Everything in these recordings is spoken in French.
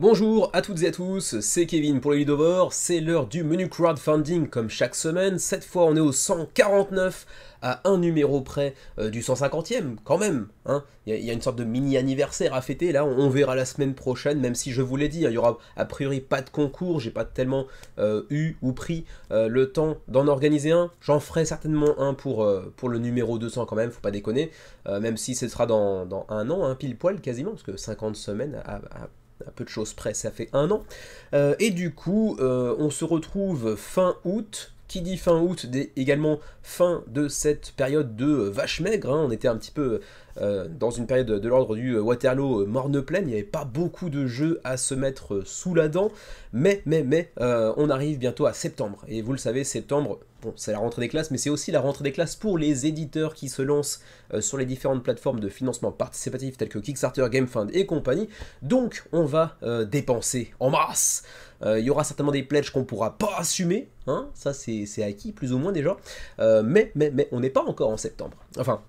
Bonjour à toutes et à tous, c'est Kevin pour les Ludovores, c'est l'heure du menu crowdfunding comme chaque semaine. Cette fois on est au 149 à un numéro près du 150e quand même. Hein. Il y a une sorte de mini anniversaire à fêter là, on verra la semaine prochaine, même si je vous l'ai dit, hein, il y aura a priori pas de concours, j'ai pas tellement eu ou pris le temps d'en organiser un. J'en ferai certainement un pour le numéro 200 quand même, faut pas déconner, même si ce sera dans un an, hein, pile poil quasiment, parce que 50 semaines à peu de choses près, ça fait un an. Et du coup, on se retrouve fin août. Qui dit fin août, dit également fin de cette période de vache maigre. Hein. On était un petit peu dans une période de l'ordre du Waterloo morne-pleine. Il n'y avait pas beaucoup de jeux à se mettre sous la dent. Mais, on arrive bientôt à septembre. Et vous le savez, septembre, bon, c'est la rentrée des classes, mais c'est aussi la rentrée des classes pour les éditeurs qui se lancent sur les différentes plateformes de financement participatif telles que Kickstarter, GameFund et compagnie. Donc, on va dépenser en masse. Il y aura certainement des pledges qu'on ne pourra pas assumer, hein, ça c'est acquis plus ou moins déjà, mais on n'est pas encore en septembre. Enfin,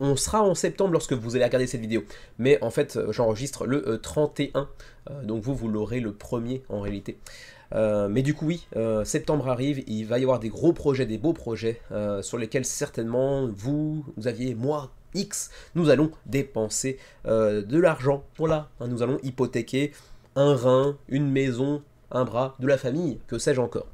on sera en septembre lorsque vous allez regarder cette vidéo, mais en fait j'enregistre le 31, donc vous l'aurez le premier en réalité. Mais du coup oui, septembre arrive, il va y avoir des gros projets, des beaux projets, sur lesquels certainement vous aviez, moi, X, nous allons dépenser de l'argent, voilà, hein, nous allons hypothéquer un rein, une maison, un bras, de la famille, que sais-je encore.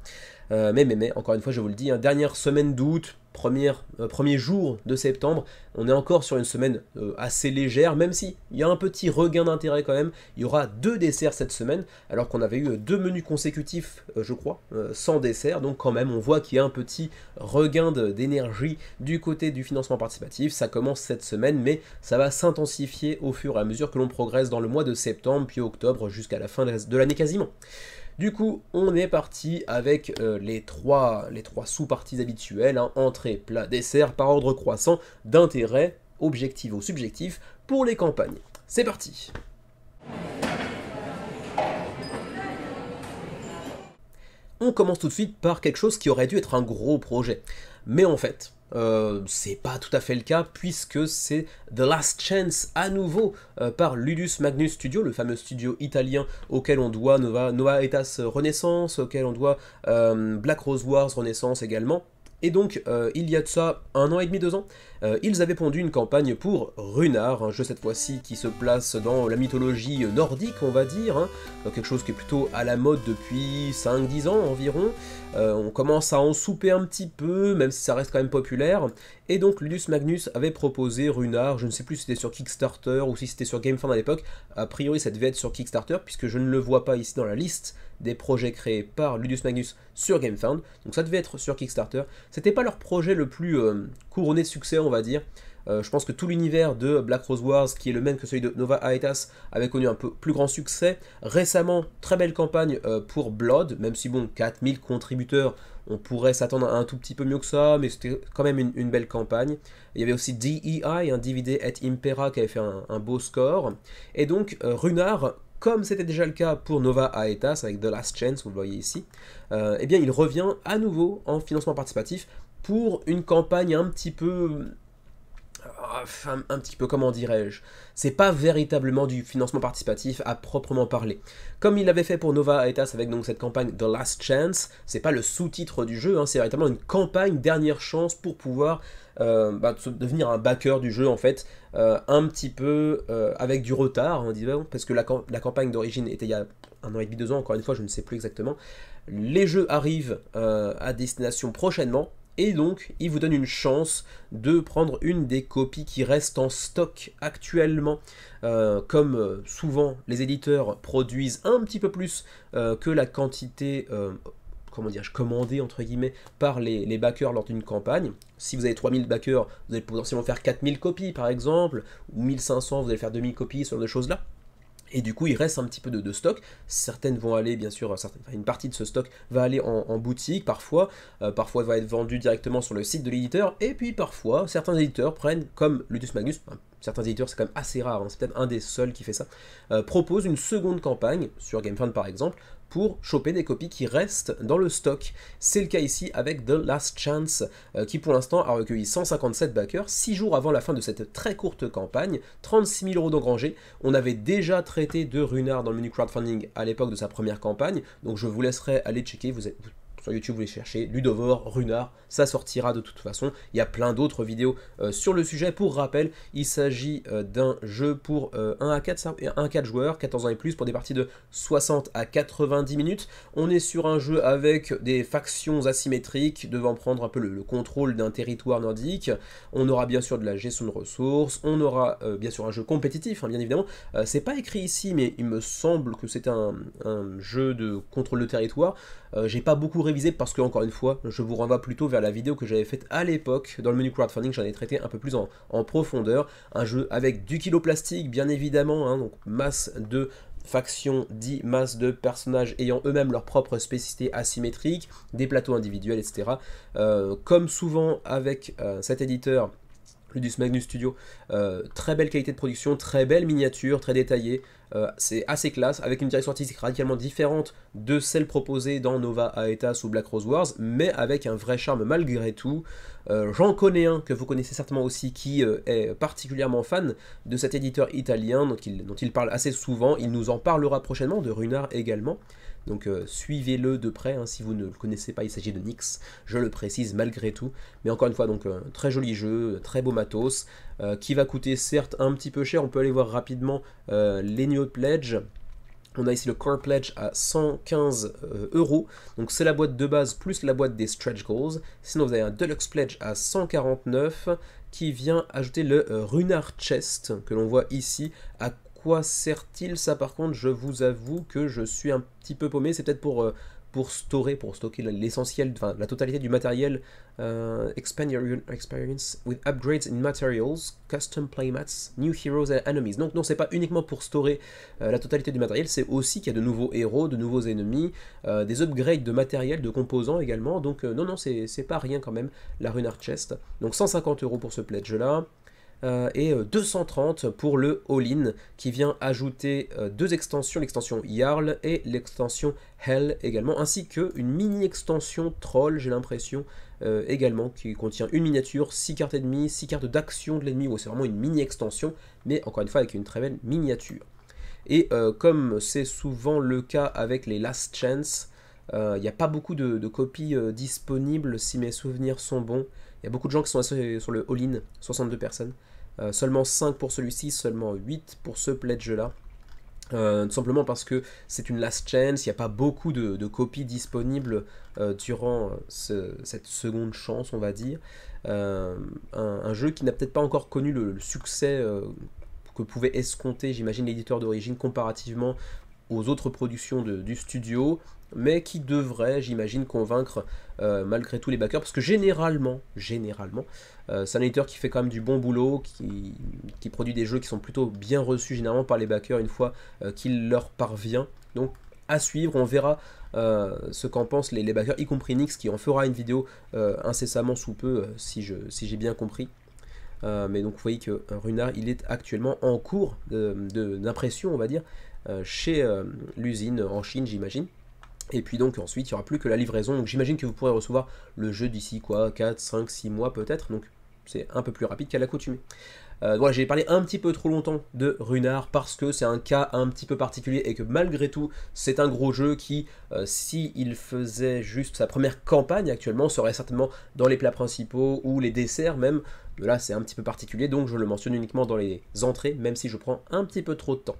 Mais, encore une fois, je vous le dis, hein, dernière semaine d'août, premier jour de septembre, on est encore sur une semaine assez légère, même si il y a un petit regain d'intérêt quand même. Il y aura 2 desserts cette semaine, alors qu'on avait eu 2 menus consécutifs, je crois, sans dessert, donc quand même, on voit qu'il y a un petit regain d'énergie du côté du financement participatif. Ça commence cette semaine, mais ça va s'intensifier au fur et à mesure que l'on progresse dans le mois de septembre, puis octobre, jusqu'à la fin de l'année quasiment. Du coup, on est parti avec les trois sous-parties habituelles, hein, entrée, plat, dessert, par ordre croissant d'intérêt, objectif ou subjectif, pour les campagnes. C'est parti! On commence tout de suite par quelque chose qui aurait dû être un gros projet. Mais en fait, c'est pas tout à fait le cas, puisque c'est The Last Chance à nouveau par Ludus Magnus Studio, le fameux studio italien auquel on doit Nova Aetas Renaissance, auquel on doit Black Rose Wars Renaissance également. Et donc, il y a de ça 1 an et demi, 2 ans, ils avaient pondu une campagne pour Runar, un jeu cette fois-ci qui se place dans la mythologie nordique, on va dire, hein, quelque chose qui est plutôt à la mode depuis 5-10 ans environ. On commence à en souper un petit peu, même si ça reste quand même populaire. Et donc Ludus Magnus avait proposé Runar, je ne sais plus si c'était sur Kickstarter ou si c'était sur GameFund à l'époque. A priori ça devait être sur Kickstarter, puisque je ne le vois pas ici dans la liste des projets créés par Ludus Magnus sur GameFund. Donc ça devait être sur Kickstarter. C'était pas leur projet le plus couronné de succès, on va dire. Je pense que tout l'univers de Black Rose Wars, qui est le même que celui de Nova Aetas, avait connu un peu plus grand succès. Récemment, très belle campagne pour Blood, même si bon, 4000 contributeurs, on pourrait s'attendre à un tout petit peu mieux que ça, mais c'était quand même une belle campagne. Il y avait aussi DEI, un Divide et Impera, qui avait fait un beau score. Et donc, Runar, comme c'était déjà le cas pour Nova Aetas, avec The Last Chance, vous le voyez ici, eh bien il revient à nouveau en financement participatif pour une campagne un petit peu, comment dirais-je, c'est pas véritablement du financement participatif à proprement parler. Comme il l'avait fait pour Nova Aetas avec donc cette campagne The Last Chance, c'est pas le sous-titre du jeu, hein, c'est véritablement une campagne dernière chance pour pouvoir devenir un backer du jeu en fait, un petit peu avec du retard, hein, disons, parce que la campagne d'origine était il y a 1 an et demi, 2 ans, encore une fois, je ne sais plus exactement. Les jeux arrivent à destination prochainement, et donc, il vous donne une chance de prendre une des copies qui restent en stock actuellement. Comme souvent, les éditeurs produisent un petit peu plus que la quantité, commandée entre guillemets par les backers lors d'une campagne. Si vous avez 3000 backers, vous allez potentiellement faire 4000 copies par exemple, ou 1500, vous allez faire 2000 copies, ce genre de choses-là. Et du coup, il reste un petit peu de stock. Certaines vont aller, bien sûr, une partie de ce stock va aller en boutique, parfois. Parfois, il va être vendu directement sur le site de l'éditeur. Et puis, parfois, certains éditeurs prennent, comme Ludus Magnus, certains éditeurs, c'est quand même assez rare, hein, c'est peut-être un des seuls qui fait ça, proposent une seconde campagne, sur GameFund par exemple, pour choper des copies qui restent dans le stock. C'est le cas ici avec The Last Chance, qui pour l'instant a recueilli 157 backers, 6 jours avant la fin de cette très courte campagne, 36 000 € d'engrangés. On avait déjà traité de Runard dans le menu crowdfunding à l'époque de sa première campagne, donc je vous laisserai aller checker, sur YouTube, vous les cherchez, Ludovore, Runard, ça sortira de toute façon. Il y a plein d'autres vidéos sur le sujet. Pour rappel, il s'agit d'un jeu pour 1 à 4 joueurs, 14 ans et plus, pour des parties de 60 à 90 minutes. On est sur un jeu avec des factions asymétriques devant prendre un peu le contrôle d'un territoire nordique. On aura bien sûr de la gestion de ressources, on aura bien sûr un jeu compétitif, hein, bien évidemment. C'est pas écrit ici, mais il me semble que c'est un jeu de contrôle de territoire. J'ai pas beaucoup révisé parce que, encore une fois, je vous renvoie plutôt vers la vidéo que j'avais faite à l'époque dans le menu crowdfunding, j'en ai traité un peu plus en profondeur. Un jeu avec du kilo plastique, bien évidemment, hein, donc masse de factions, dit masse de personnages ayant eux-mêmes leur propre spécificité asymétrique, des plateaux individuels, etc. Comme souvent avec cet éditeur, Ludus Magnus Studio, très belle qualité de production, très belle miniature, très détaillée, c'est assez classe, avec une direction artistique radicalement différente de celle proposée dans Nova Aetas ou Black Rose Wars, mais avec un vrai charme malgré tout. J'en connais un que vous connaissez certainement aussi qui est particulièrement fan de cet éditeur italien dont il parle assez souvent, il nous en parlera prochainement, de Runard également. Donc suivez-le de près, hein, si vous ne le connaissez pas, il s'agit de Nyx, je le précise malgré tout. Mais encore une fois, donc très joli jeu, très beau matos, qui va coûter certes un petit peu cher. On peut aller voir rapidement les New Pledge. On a ici le Core Pledge à 115 €, donc c'est la boîte de base plus la boîte des Stretch Goals. Sinon vous avez un Deluxe Pledge à 149 qui vient ajouter le Runard Chest que l'on voit ici. À quoi sert-il ça? Par contre, je vous avoue que je suis un petit peu paumé. C'est peut-être pour stocker l'essentiel, enfin la totalité du matériel. Expand your experience with upgrades in materials, custom playmats, new heroes and enemies. Donc non, c'est pas uniquement pour stocker la totalité du matériel, c'est aussi qu'il y a de nouveaux héros, de nouveaux ennemis, des upgrades de matériel, de composants également. Donc non, c'est pas rien quand même, la Runard Chest. Donc 150 € pour ce pledge là. Et 230 pour le All-In qui vient ajouter deux extensions, l'extension Jarl et l'extension Hell également, ainsi qu'une mini-extension Troll, j'ai l'impression, également, qui contient une miniature, 6 cartes ennemies, 6 cartes d'action de l'ennemi, c'est vraiment une mini-extension, mais encore une fois avec une très belle miniature. Et comme c'est souvent le cas avec les Last Chance, il n'y a pas beaucoup de copies disponibles si mes souvenirs sont bons. Il y a beaucoup de gens qui sont assis sur le All-In, 62 personnes. Seulement 5 pour celui-ci, seulement 8 pour ce pledge-là. Tout simplement parce que c'est une last chance, il n'y a pas beaucoup de copies disponibles durant cette seconde chance, on va dire. Un jeu qui n'a peut-être pas encore connu le succès que pouvait escompter, j'imagine, l'éditeur d'origine comparativement aux autres productions du studio, mais qui devrait, j'imagine, convaincre malgré tout les backers, parce que généralement, c'est un éditeur qui fait quand même du bon boulot, qui produit des jeux qui sont plutôt bien reçus généralement par les backers une fois qu'il leur parvient. Donc à suivre, on verra ce qu'en pensent les backers, y compris Nyx, qui en fera une vidéo incessamment sous peu, si j'ai bien compris. Mais donc vous voyez que Runard, il est actuellement en cours d'impression, on va dire, chez l'usine en Chine, j'imagine. Et puis donc ensuite il n'y aura plus que la livraison, donc j'imagine que vous pourrez recevoir le jeu d'ici quoi, 4, 5, 6 mois peut-être, donc c'est un peu plus rapide qu'à l'accoutumée. Voilà, j'ai parlé un petit peu trop longtemps de Runard parce que c'est un cas un petit peu particulier et que malgré tout c'est un gros jeu qui, s'il faisait juste sa première campagne actuellement, serait certainement dans les plats principaux ou les desserts même. Là c'est un petit peu particulier, donc je le mentionne uniquement dans les entrées, même si je prends un petit peu trop de temps.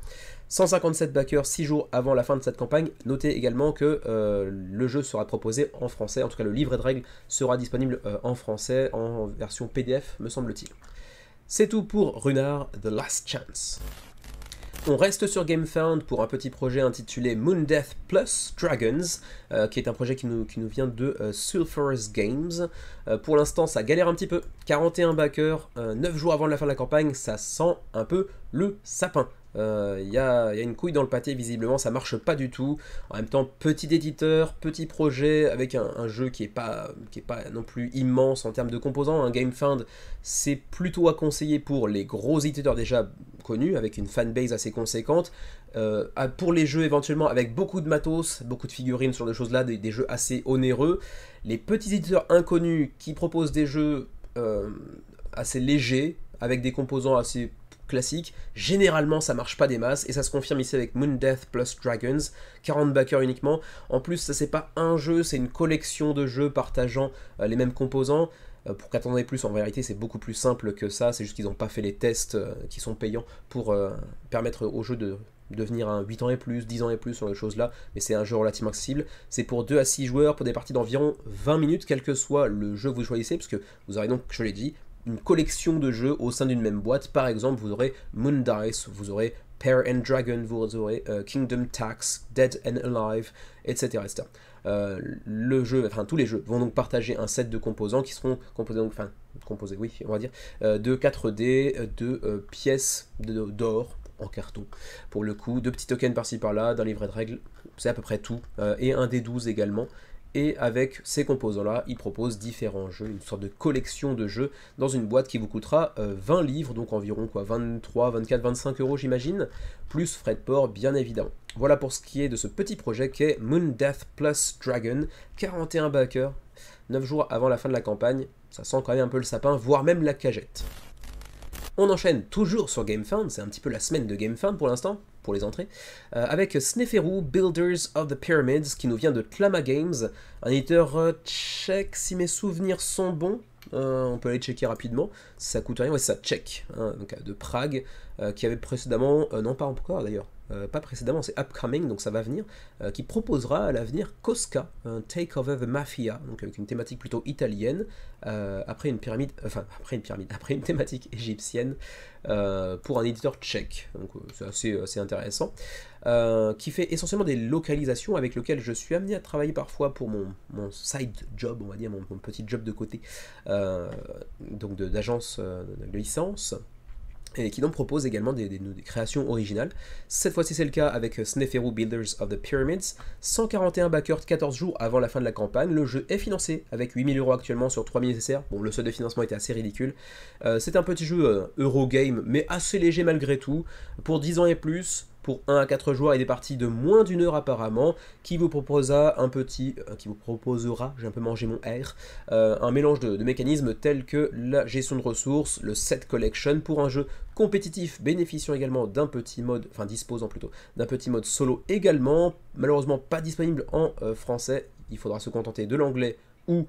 157 backers 6 jours avant la fin de cette campagne. Notez également que le jeu sera proposé en français, en tout cas le livret de règles sera disponible en français, en version PDF me semble-t-il. C'est tout pour Runard The Last Chance. On reste sur GameFound pour un petit projet intitulé Moondeath Plus Dragons, qui est un projet qui nous vient de Sulphurous Games. Pour l'instant, ça galère un petit peu. 41 backers, 9 jours avant la fin de la campagne, ça sent un peu le sapin. y a une couille dans le pâté visiblement, ça marche pas du tout. En même temps, petit éditeur, petit projet, avec un jeu qui est pas non plus immense en termes de composants. Un GameFound, c'est plutôt à conseiller pour les gros éditeurs déjà connus, avec une fanbase assez conséquente. Pour les jeux éventuellement avec beaucoup de matos, beaucoup de figurines sur des choses là, des jeux assez onéreux. Les petits éditeurs inconnus qui proposent des jeux assez légers, avec des composants assez classiques, généralement ça marche pas des masses, et ça se confirme ici avec Moon Death plus Dragons, 40 backers uniquement. En plus, ça c'est pas un jeu, c'est une collection de jeux partageant les mêmes composants. Pour qu'attendez plus, en réalité c'est beaucoup plus simple que ça, c'est juste qu'ils n'ont pas fait les tests qui sont payants pour permettre au jeu de devenir un 8 ans et plus, 10 ans et plus sur les choses là, mais c'est un jeu relativement accessible. C'est pour 2 à 6 joueurs, pour des parties d'environ 20 minutes, quel que soit le jeu que vous choisissez, parce que vous aurez donc, je l'ai dit, une collection de jeux au sein d'une même boîte. Par exemple, vous aurez Moon Dice, vous aurez Pair and Dragon, vous aurez Kingdom Tax, Dead and Alive, etc. etc. Tous les jeux vont donc partager un set de composants qui seront composés, oui, on va dire, de 4D, de pièces d'or en carton, pour le coup, de petits tokens par-ci par-là, d'un livret de règles, c'est à peu près tout, et un D12 également. Et avec ces composants-là, ils proposent différents jeux, une sorte de collection de jeux dans une boîte qui vous coûtera 20 livres, donc environ 23, 24, 25 euros j'imagine, plus frais de port bien évidemment. Voilà pour ce qui est de ce petit projet qu'est Moon Death plus Dragon, 41 backers, 9 jours avant la fin de la campagne, ça sent quand même un peu le sapin, voire même la cagette. On enchaîne toujours sur GameFound, c'est un petit peu la semaine de GameFound pour l'instant, pour les entrées, avec Sneferu, Builders of the Pyramids, qui nous vient de Clama Games, un éditeur tchèque, si mes souvenirs sont bons, on peut aller checker rapidement, ça coûte rien, ouais c'est ça, tchèque, hein, donc, de Prague, qui avait précédemment, non pas encore d'ailleurs, pas précédemment, c'est Upcoming, donc ça va venir, qui proposera à l'avenir Cosca, un Take Over the Mafia, donc avec une thématique plutôt italienne, après une thématique égyptienne, pour un éditeur tchèque, donc c'est assez intéressant, qui fait essentiellement des localisations avec lequel je suis amené à travailler parfois pour mon side job, on va dire, mon petit job de côté, donc d'agence de licence, et qui donc propose également des créations originales. Cette fois-ci c'est le cas avec Sneferu Builders of the Pyramids, 141 backers 14 jours avant la fin de la campagne. Le jeu est financé avec 8000 euros actuellement sur 3000 nécessaires. Bon, le seuil de financement était assez ridicule. C'est un petit jeu Eurogame, mais assez léger malgré tout, pour 10 ans et plus, pour 1 à 4 joueurs et des parties de moins d'une heure apparemment, qui vous proposera, j'ai un peu mangé mon R, un mélange de mécanismes tels que la gestion de ressources, le set collection, pour un jeu compétitif bénéficiant également d'un petit mode, disposant plutôt d'un petit mode solo également, malheureusement pas disponible en français, il faudra se contenter de l'anglais ou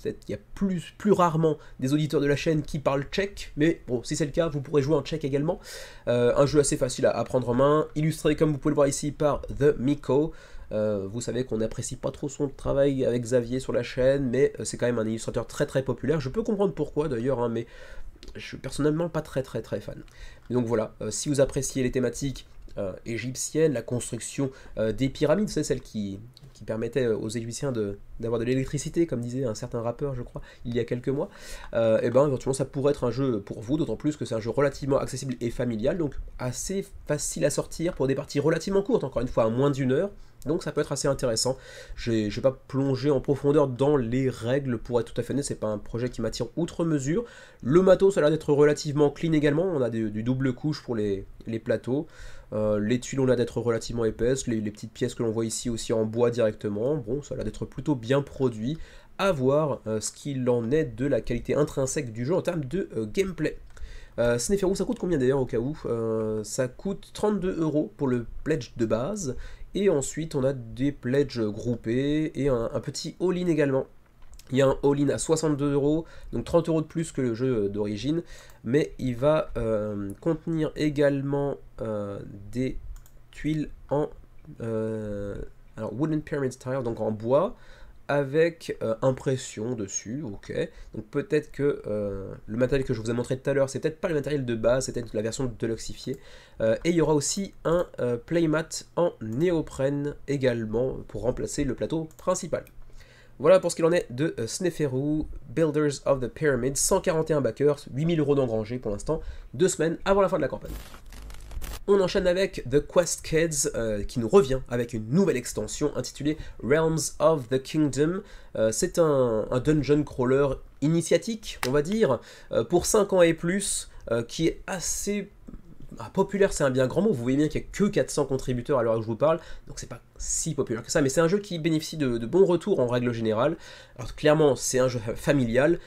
peut-être qu'il y a plus rarement des auditeurs de la chaîne qui parlent tchèque, mais bon, si c'est le cas, vous pourrez jouer en tchèque également. Un jeu assez facile à prendre en main, illustré comme vous pouvez le voir ici par The Miko. Vous savez qu'on n'apprécie pas trop son travail avec Xavier sur la chaîne, mais c'est quand même un illustrateur très très populaire. Je peux comprendre pourquoi d'ailleurs, hein, mais je suis personnellement pas très fan. Donc voilà, si vous appréciez les thématiques égyptiennes, la construction des pyramides, c'est celle qui permettait aux Égyptiens d'avoir de l'électricité, comme disait un certain rappeur, je crois, il y a quelques mois, et ben éventuellement ça pourrait être un jeu pour vous, d'autant plus que c'est un jeu relativement accessible et familial, donc assez facile à sortir pour des parties relativement courtes, encore une fois à moins d'une heure, donc ça peut être assez intéressant. Je ne vais pas plonger en profondeur dans les règles, pour être tout à fait honnête, c'est pas un projet qui m'attire outre mesure. Le matos a l'air d'être relativement clean également, on a du double couche pour les plateaux. Les tuiles ont l'air d'être relativement épaisses, les petites pièces que l'on voit ici aussi en bois directement, bon, ça a l'air d'être plutôt bien produit. À voir ce qu'il en est de la qualité intrinsèque du jeu en termes de gameplay. Sneferu, ça coûte combien d'ailleurs au cas où ça coûte 32 € pour le pledge de base, et ensuite on a des pledges groupés et un petit all-in également. Il y a un all-in à 62 €, donc 30 € de plus que le jeu d'origine, mais il va contenir également des tuiles en Wooden Pyramid Style, donc en bois, avec impression dessus, ok. Donc peut-être que le matériel que je vous ai montré tout à l'heure, c'est peut-être pas le matériel de base, c'est peut-être la version deluxifiée. Et il y aura aussi un playmat en néoprène également, pour remplacer le plateau principal. Voilà pour ce qu'il en est de Sneferu, Builders of the Pyramids, 141 backers, 8000 € d'engrangés pour l'instant, 2 semaines avant la fin de la campagne. On enchaîne avec The Quest Kids qui nous revient avec une nouvelle extension intitulée Realms of the Kingdom. C'est un dungeon crawler initiatique, on va dire, pour 5 ans et plus, qui est assez populaire, c'est un bien grand mot. Vous voyez bien qu'il n'y a que 400 contributeurs à l'heure où je vous parle, donc c'est pas si populaire que ça, mais c'est un jeu qui bénéficie de bons retours en règle générale. Alors clairement, c'est un jeu familial,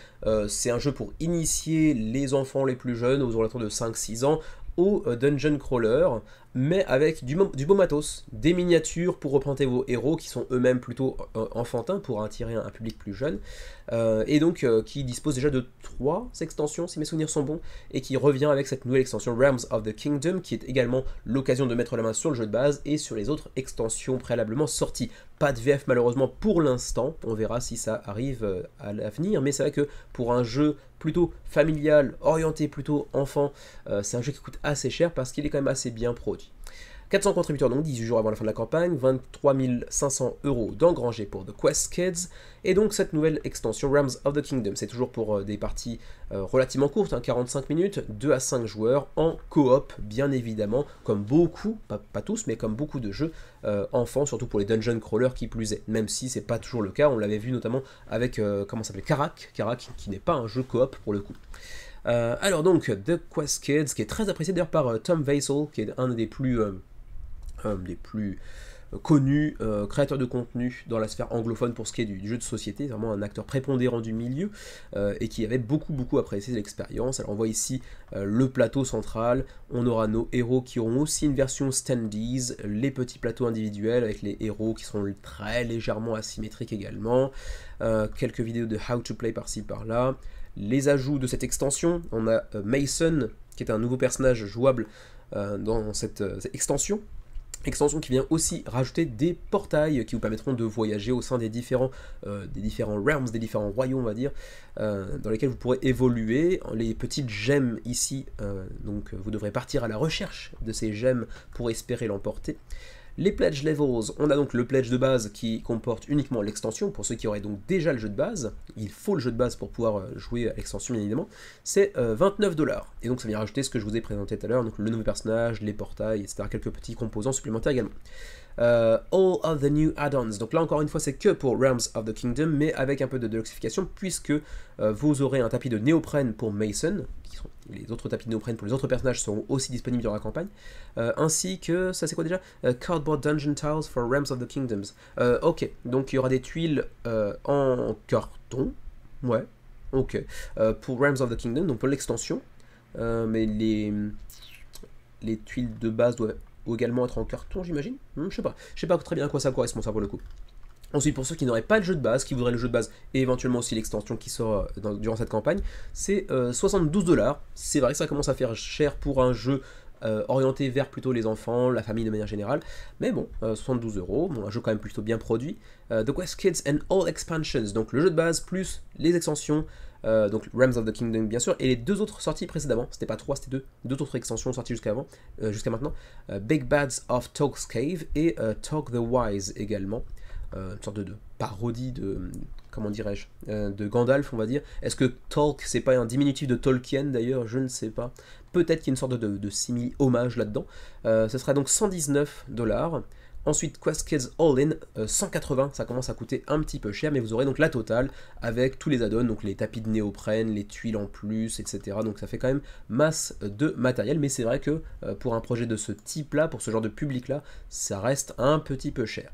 c'est un jeu pour initier les enfants les plus jeunes, aux alentours de 5-6 ans, au dungeon crawler, mais avec du beau matos, des miniatures pour représenter vos héros qui sont eux-mêmes plutôt enfantins pour attirer un public plus jeune, et donc qui dispose déjà de 3 extensions si mes souvenirs sont bons, et qui revient avec cette nouvelle extension Realms of the Kingdom, qui est également l'occasion de mettre la main sur le jeu de base et sur les autres extensions préalablement sorties. Pas de VF malheureusement pour l'instant, on verra si ça arrive à l'avenir, mais c'est vrai que pour un jeu plutôt familial, orienté plutôt enfant, c'est un jeu qui coûte assez cher parce qu'il est quand même assez bien produit. 400 contributeurs donc 18 jours avant la fin de la campagne, 23 500 € d'engrangés pour The Quest Kids, et donc cette nouvelle extension Realms of the Kingdom, c'est toujours pour des parties relativement courtes, 45 minutes, 2 à 5 joueurs, en coop bien évidemment, comme beaucoup, pas tous, mais comme beaucoup de jeux enfants, surtout pour les dungeon crawlers qui plus est, même si c'est pas toujours le cas, on l'avait vu notamment avec, comment ça s'appelle, Karak qui n'est pas un jeu coop pour le coup. Alors donc, The Quest Kids, qui est très apprécié d'ailleurs par Tom Vasel, qui est un des plus connus créateurs de contenu dans la sphère anglophone pour ce qui est du jeu de société, vraiment un acteur prépondérant du milieu, et qui avait beaucoup apprécié l'expérience. Alors on voit ici le plateau central, on aura nos héros qui auront aussi une version standees, les petits plateaux individuels avec les héros qui sont très légèrement asymétriques également, quelques vidéos de how to play par-ci par-là. Les ajouts de cette extension, on a Mason, qui est un nouveau personnage jouable dans cette extension qui vient aussi rajouter des portails qui vous permettront de voyager au sein des différents realms, des différents royaumes, on va dire, dans lesquels vous pourrez évoluer. Les petites gemmes ici, donc vous devrez partir à la recherche de ces gemmes pour espérer l'emporter. Les pledge levels, on a donc le pledge de base qui comporte uniquement l'extension, pour ceux qui auraient donc déjà le jeu de base, il faut le jeu de base pour pouvoir jouer à l'extension bien évidemment, c'est 29 $, et donc ça vient rajouter ce que je vous ai présenté tout à l'heure, donc le nouveau personnage, les portails, etc., quelques petits composants supplémentaires également. All of the new add-ons, donc là encore une fois c'est que pour Realms of the Kingdom, mais avec un peu de deluxification, puisque vous aurez un tapis de néoprène pour Mason, les autres tapis de néoprène pour les autres personnages seront aussi disponibles dans la campagne, ainsi que, ça c'est quoi déjà, Cardboard Dungeon Tiles for Realms of the Kingdoms. Ok, donc il y aura des tuiles en carton, ouais, ok, pour Realms of the Kingdom, donc pour l'extension, mais les tuiles de base doivent également être en carton, j'imagine, je sais pas très bien à quoi ça correspond ça pour le coup. Ensuite, pour ceux qui n'auraient pas le jeu de base, qui voudraient le jeu de base et éventuellement aussi l'extension qui sort durant cette campagne, c'est 72 $. C'est vrai que ça commence à faire cher pour un jeu orienté vers plutôt les enfants, la famille de manière générale, mais bon, 72 €, bon, un jeu quand même plutôt bien produit. The Quest Kids and All Expansions, donc le jeu de base plus les extensions, donc Realms of the Kingdom bien sûr, et les 2 autres sorties précédemment, c'était pas 3, c'était 2 autres extensions sorties jusqu'à maintenant, Big Bads of Talk's Cave et Talk the Wise également. Une sorte de parodie de, comment dirais-je, de Gandalf, on va dire. Est-ce que Tolk, c'est pas un diminutif de Tolkien d'ailleurs? Je ne sais pas. Peut-être qu'il y a une sorte de simili-hommage là-dedans. Ce sera donc 119 $. Ensuite, Quest Kids All-In, 180, ça commence à coûter un petit peu cher, mais vous aurez donc la totale avec tous les add-ons, donc les tapis de néoprène, les tuiles en plus, etc. Donc ça fait quand même masse de matériel, mais c'est vrai que pour un projet de ce type-là, pour ce genre de public-là, ça reste un petit peu cher.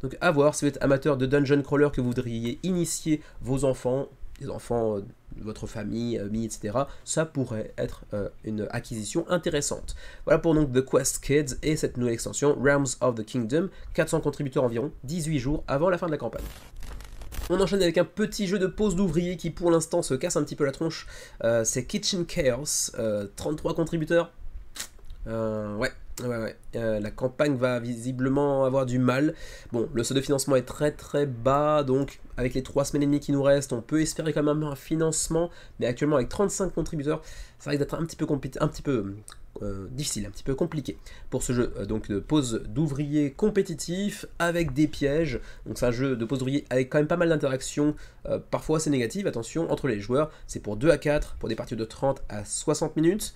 Donc à voir, si vous êtes amateur de dungeon crawler, que vous voudriez initier vos enfants, les enfants de votre famille, amis, etc., ça pourrait être une acquisition intéressante. Voilà pour donc The Quest Kids et cette nouvelle extension Realms of the Kingdom, 400 contributeurs environ, 18 jours avant la fin de la campagne. On enchaîne avec un petit jeu de pose d'ouvrier qui pour l'instant se casse un petit peu la tronche, c'est Kitchen Chaos, 33 contributeurs, ouais. La campagne va visiblement avoir du mal. Bon, le seuil de financement est très bas, donc avec les 3 semaines et demie qui nous restent, on peut espérer quand même un financement, mais actuellement avec 35 contributeurs, ça risque d'être un petit peu difficile, un petit peu compliqué pour ce jeu donc de pose d'ouvrier compétitif avec des pièges. Donc c'est un jeu de pose d'ouvrier avec quand même pas mal d'interactions, parfois assez négatives, attention, entre les joueurs. C'est pour 2 à 4, pour des parties de 30 à 60 minutes.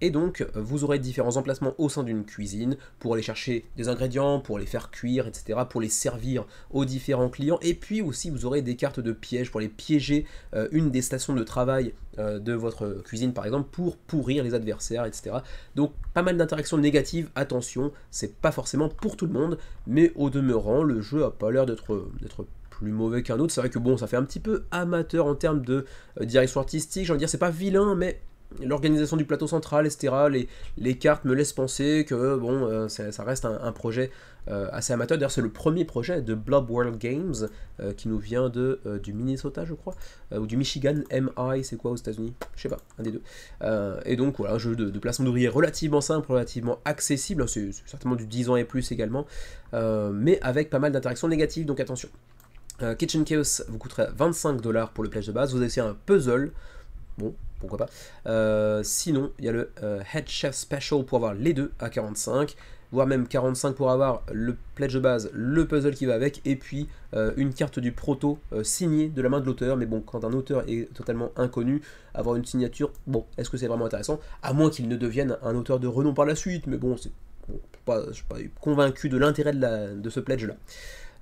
Et donc, vous aurez différents emplacements au sein d'une cuisine pour aller chercher des ingrédients, pour les faire cuire, etc., pour les servir aux différents clients. Et puis aussi, vous aurez des cartes de pièges pour les piéger une des stations de travail de votre cuisine, par exemple, pour pourrir les adversaires, etc. Donc, pas mal d'interactions négatives. Attention, c'est pas forcément pour tout le monde, mais au demeurant, le jeu a pas l'air d'être plus mauvais qu'un autre. C'est vrai que bon, ça fait un petit peu amateur en termes de direction artistique. J'ai envie de dire, c'est pas vilain, mais l'organisation du plateau central, etc., les cartes me laissent penser que bon, ça reste un projet assez amateur. D'ailleurs, c'est le premier projet de Blob World Games qui nous vient du Minnesota, je crois, ou du Michigan. MI, c'est quoi aux États-Unis? Je sais pas, un des deux. Et donc voilà, un jeu de placement d'ouvriers relativement simple, relativement accessible. C'est certainement du 10 ans et plus également, mais avec pas mal d'interactions négatives, donc attention. Kitchen Chaos vous coûterait 25$ pour le pledge de base. Vous avez aussi un puzzle. Bon, pourquoi pas. Sinon, il y a le Head Chef Special pour avoir les deux à 45, voire même 45 pour avoir le pledge de base, le puzzle qui va avec, et puis une carte du proto signée de la main de l'auteur. Mais bon, quand un auteur est totalement inconnu, avoir une signature, bon, est-ce que c'est vraiment intéressant? À moins qu'il ne devienne un auteur de renom par la suite, mais bon, je ne suis pas convaincu de l'intérêt de ce pledge-là.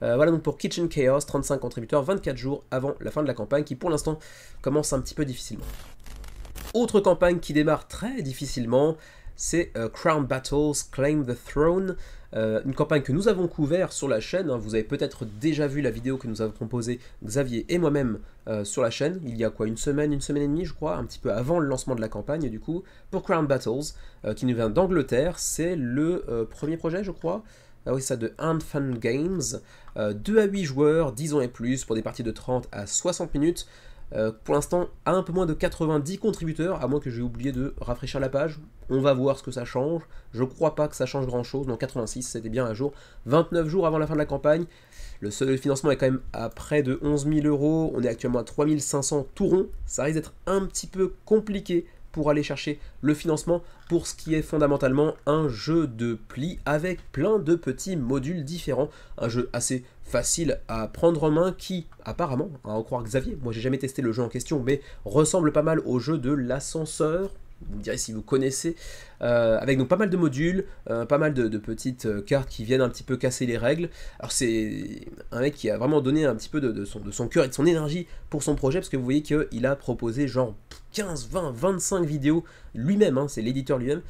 Voilà donc pour Kitchen Chaos, 35 contributeurs, 24 jours avant la fin de la campagne, qui pour l'instant commence un petit peu difficilement. Autre campagne qui démarre très difficilement, c'est Crown Battles Claim the Throne, une campagne que nous avons couvert sur la chaîne. Vous avez peut-être déjà vu la vidéo que nous avons composée, Xavier et moi-même, sur la chaîne, il y a quoi, une semaine et demie je crois, un petit peu avant le lancement de la campagne du coup, pour Crown Battles, qui nous vient d'Angleterre. C'est le premier projet je crois. Ah oui, ça de Hand Fun Games, 2 à 8 joueurs, 10 ans et plus, pour des parties de 30 à 60 minutes. Pour l'instant, à un peu moins de 90 contributeurs, à moins que j'ai oublié de rafraîchir la page. On va voir ce que ça change. Je crois pas que ça change grand chose. Non, 86, c'était bien à jour. 29 jours avant la fin de la campagne. Le seuil de financement est quand même à près de 11 000 €. On est actuellement à 3 500 tout rond. Ça risque d'être un petit peu compliqué pour aller chercher le financement pour ce qui est fondamentalement un jeu de pli avec plein de petits modules différents, un jeu assez facile à prendre en main qui, apparemment, à en croire Xavier, moi j'ai jamais testé le jeu en question, mais ressemble pas mal au jeu de l'ascenseur. Vous me direz si vous connaissez, avec donc pas mal de modules, pas mal de petites cartes qui viennent un petit peu casser les règles. Alors c'est un mec qui a vraiment donné un petit peu de son cœur et de son énergie pour son projet, parce que vous voyez qu'il a proposé genre 15, 20, 25 vidéos lui-même, hein, c'est l'éditeur lui-même,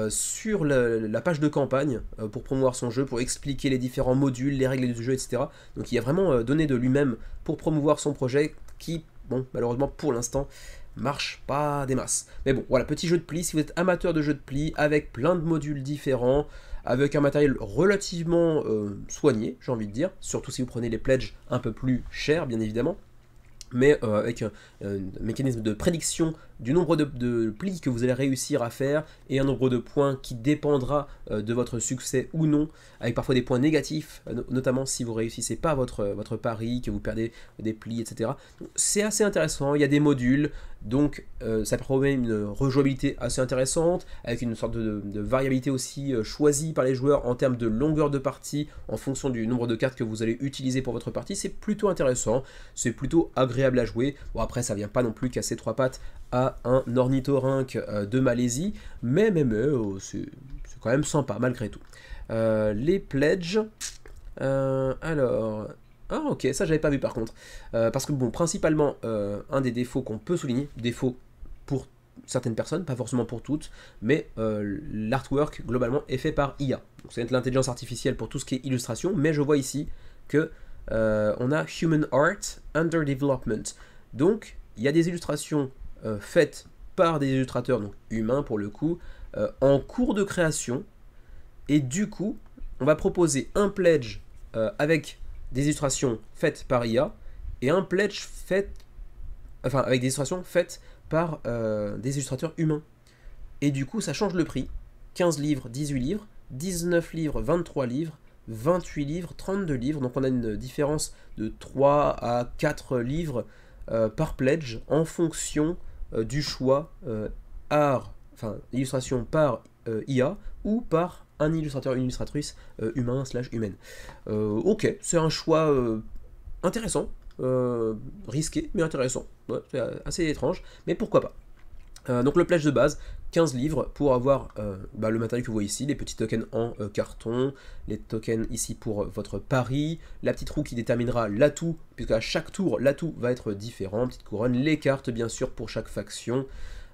sur la page de campagne pour promouvoir son jeu, pour expliquer les différents modules, les règles du jeu, etc. Donc il a vraiment donné de lui-même pour promouvoir son projet qui, bon, malheureusement pour l'instant, marche pas des masses. Mais bon, voilà, petit jeu de pli, si vous êtes amateur de jeux de pli, avec plein de modules différents, avec un matériel relativement soigné, j'ai envie de dire, surtout si vous prenez les pledges un peu plus chers, bien évidemment, mais avec un mécanisme de prédiction du nombre de plis que vous allez réussir à faire et un nombre de points qui dépendra de votre succès ou non, avec parfois des points négatifs, notamment si vous réussissez pas votre pari, que vous perdez des plis, etc. C'est assez intéressant, il y a des modules, donc ça promet une rejouabilité assez intéressante, avec une sorte de variabilité aussi choisie par les joueurs en termes de longueur de partie, en fonction du nombre de cartes que vous allez utiliser pour votre partie. C'est plutôt intéressant, c'est plutôt agréable à jouer. Bon, après ça vient pas non plus casser trois pattes à un ornithorynque de Malaisie, mais c'est quand même sympa malgré tout. Les pledges, alors... Ah ok, ça j'avais pas vu par contre, parce que bon, principalement, un des défauts qu'on peut souligner, défaut pour certaines personnes, pas forcément pour toutes, mais l'artwork globalement est fait par IA. C'est l'intelligence artificielle pour tout ce qui est illustration, mais je vois ici que on a Human Art Under Development. Donc il y a des illustrations faites par des illustrateurs, donc humains pour le coup, en cours de création, et du coup on va proposer un pledge avec des illustrations faites par IA et un pledge avec des illustrations faites par des illustrateurs humains. Et du coup ça change le prix, 15 livres, 18 livres, 19 livres, 23 livres, 28 livres, 32 livres, donc on a une différence de 3 à 4 livres par pledge en fonction du choix illustration par IA ou par un illustrateur, une illustratrice humain/humaine. Ok, c'est un choix intéressant, risqué mais intéressant, ouais, c'est assez étrange, mais pourquoi pas. Donc le pledge de base, 15 livres pour avoir le matériel que vous voyez ici, les petits tokens en carton, les tokens ici pour votre pari, la petite roue qui déterminera l'atout, puisque à chaque tour l'atout va être différent, petite couronne, les cartes bien sûr pour chaque faction.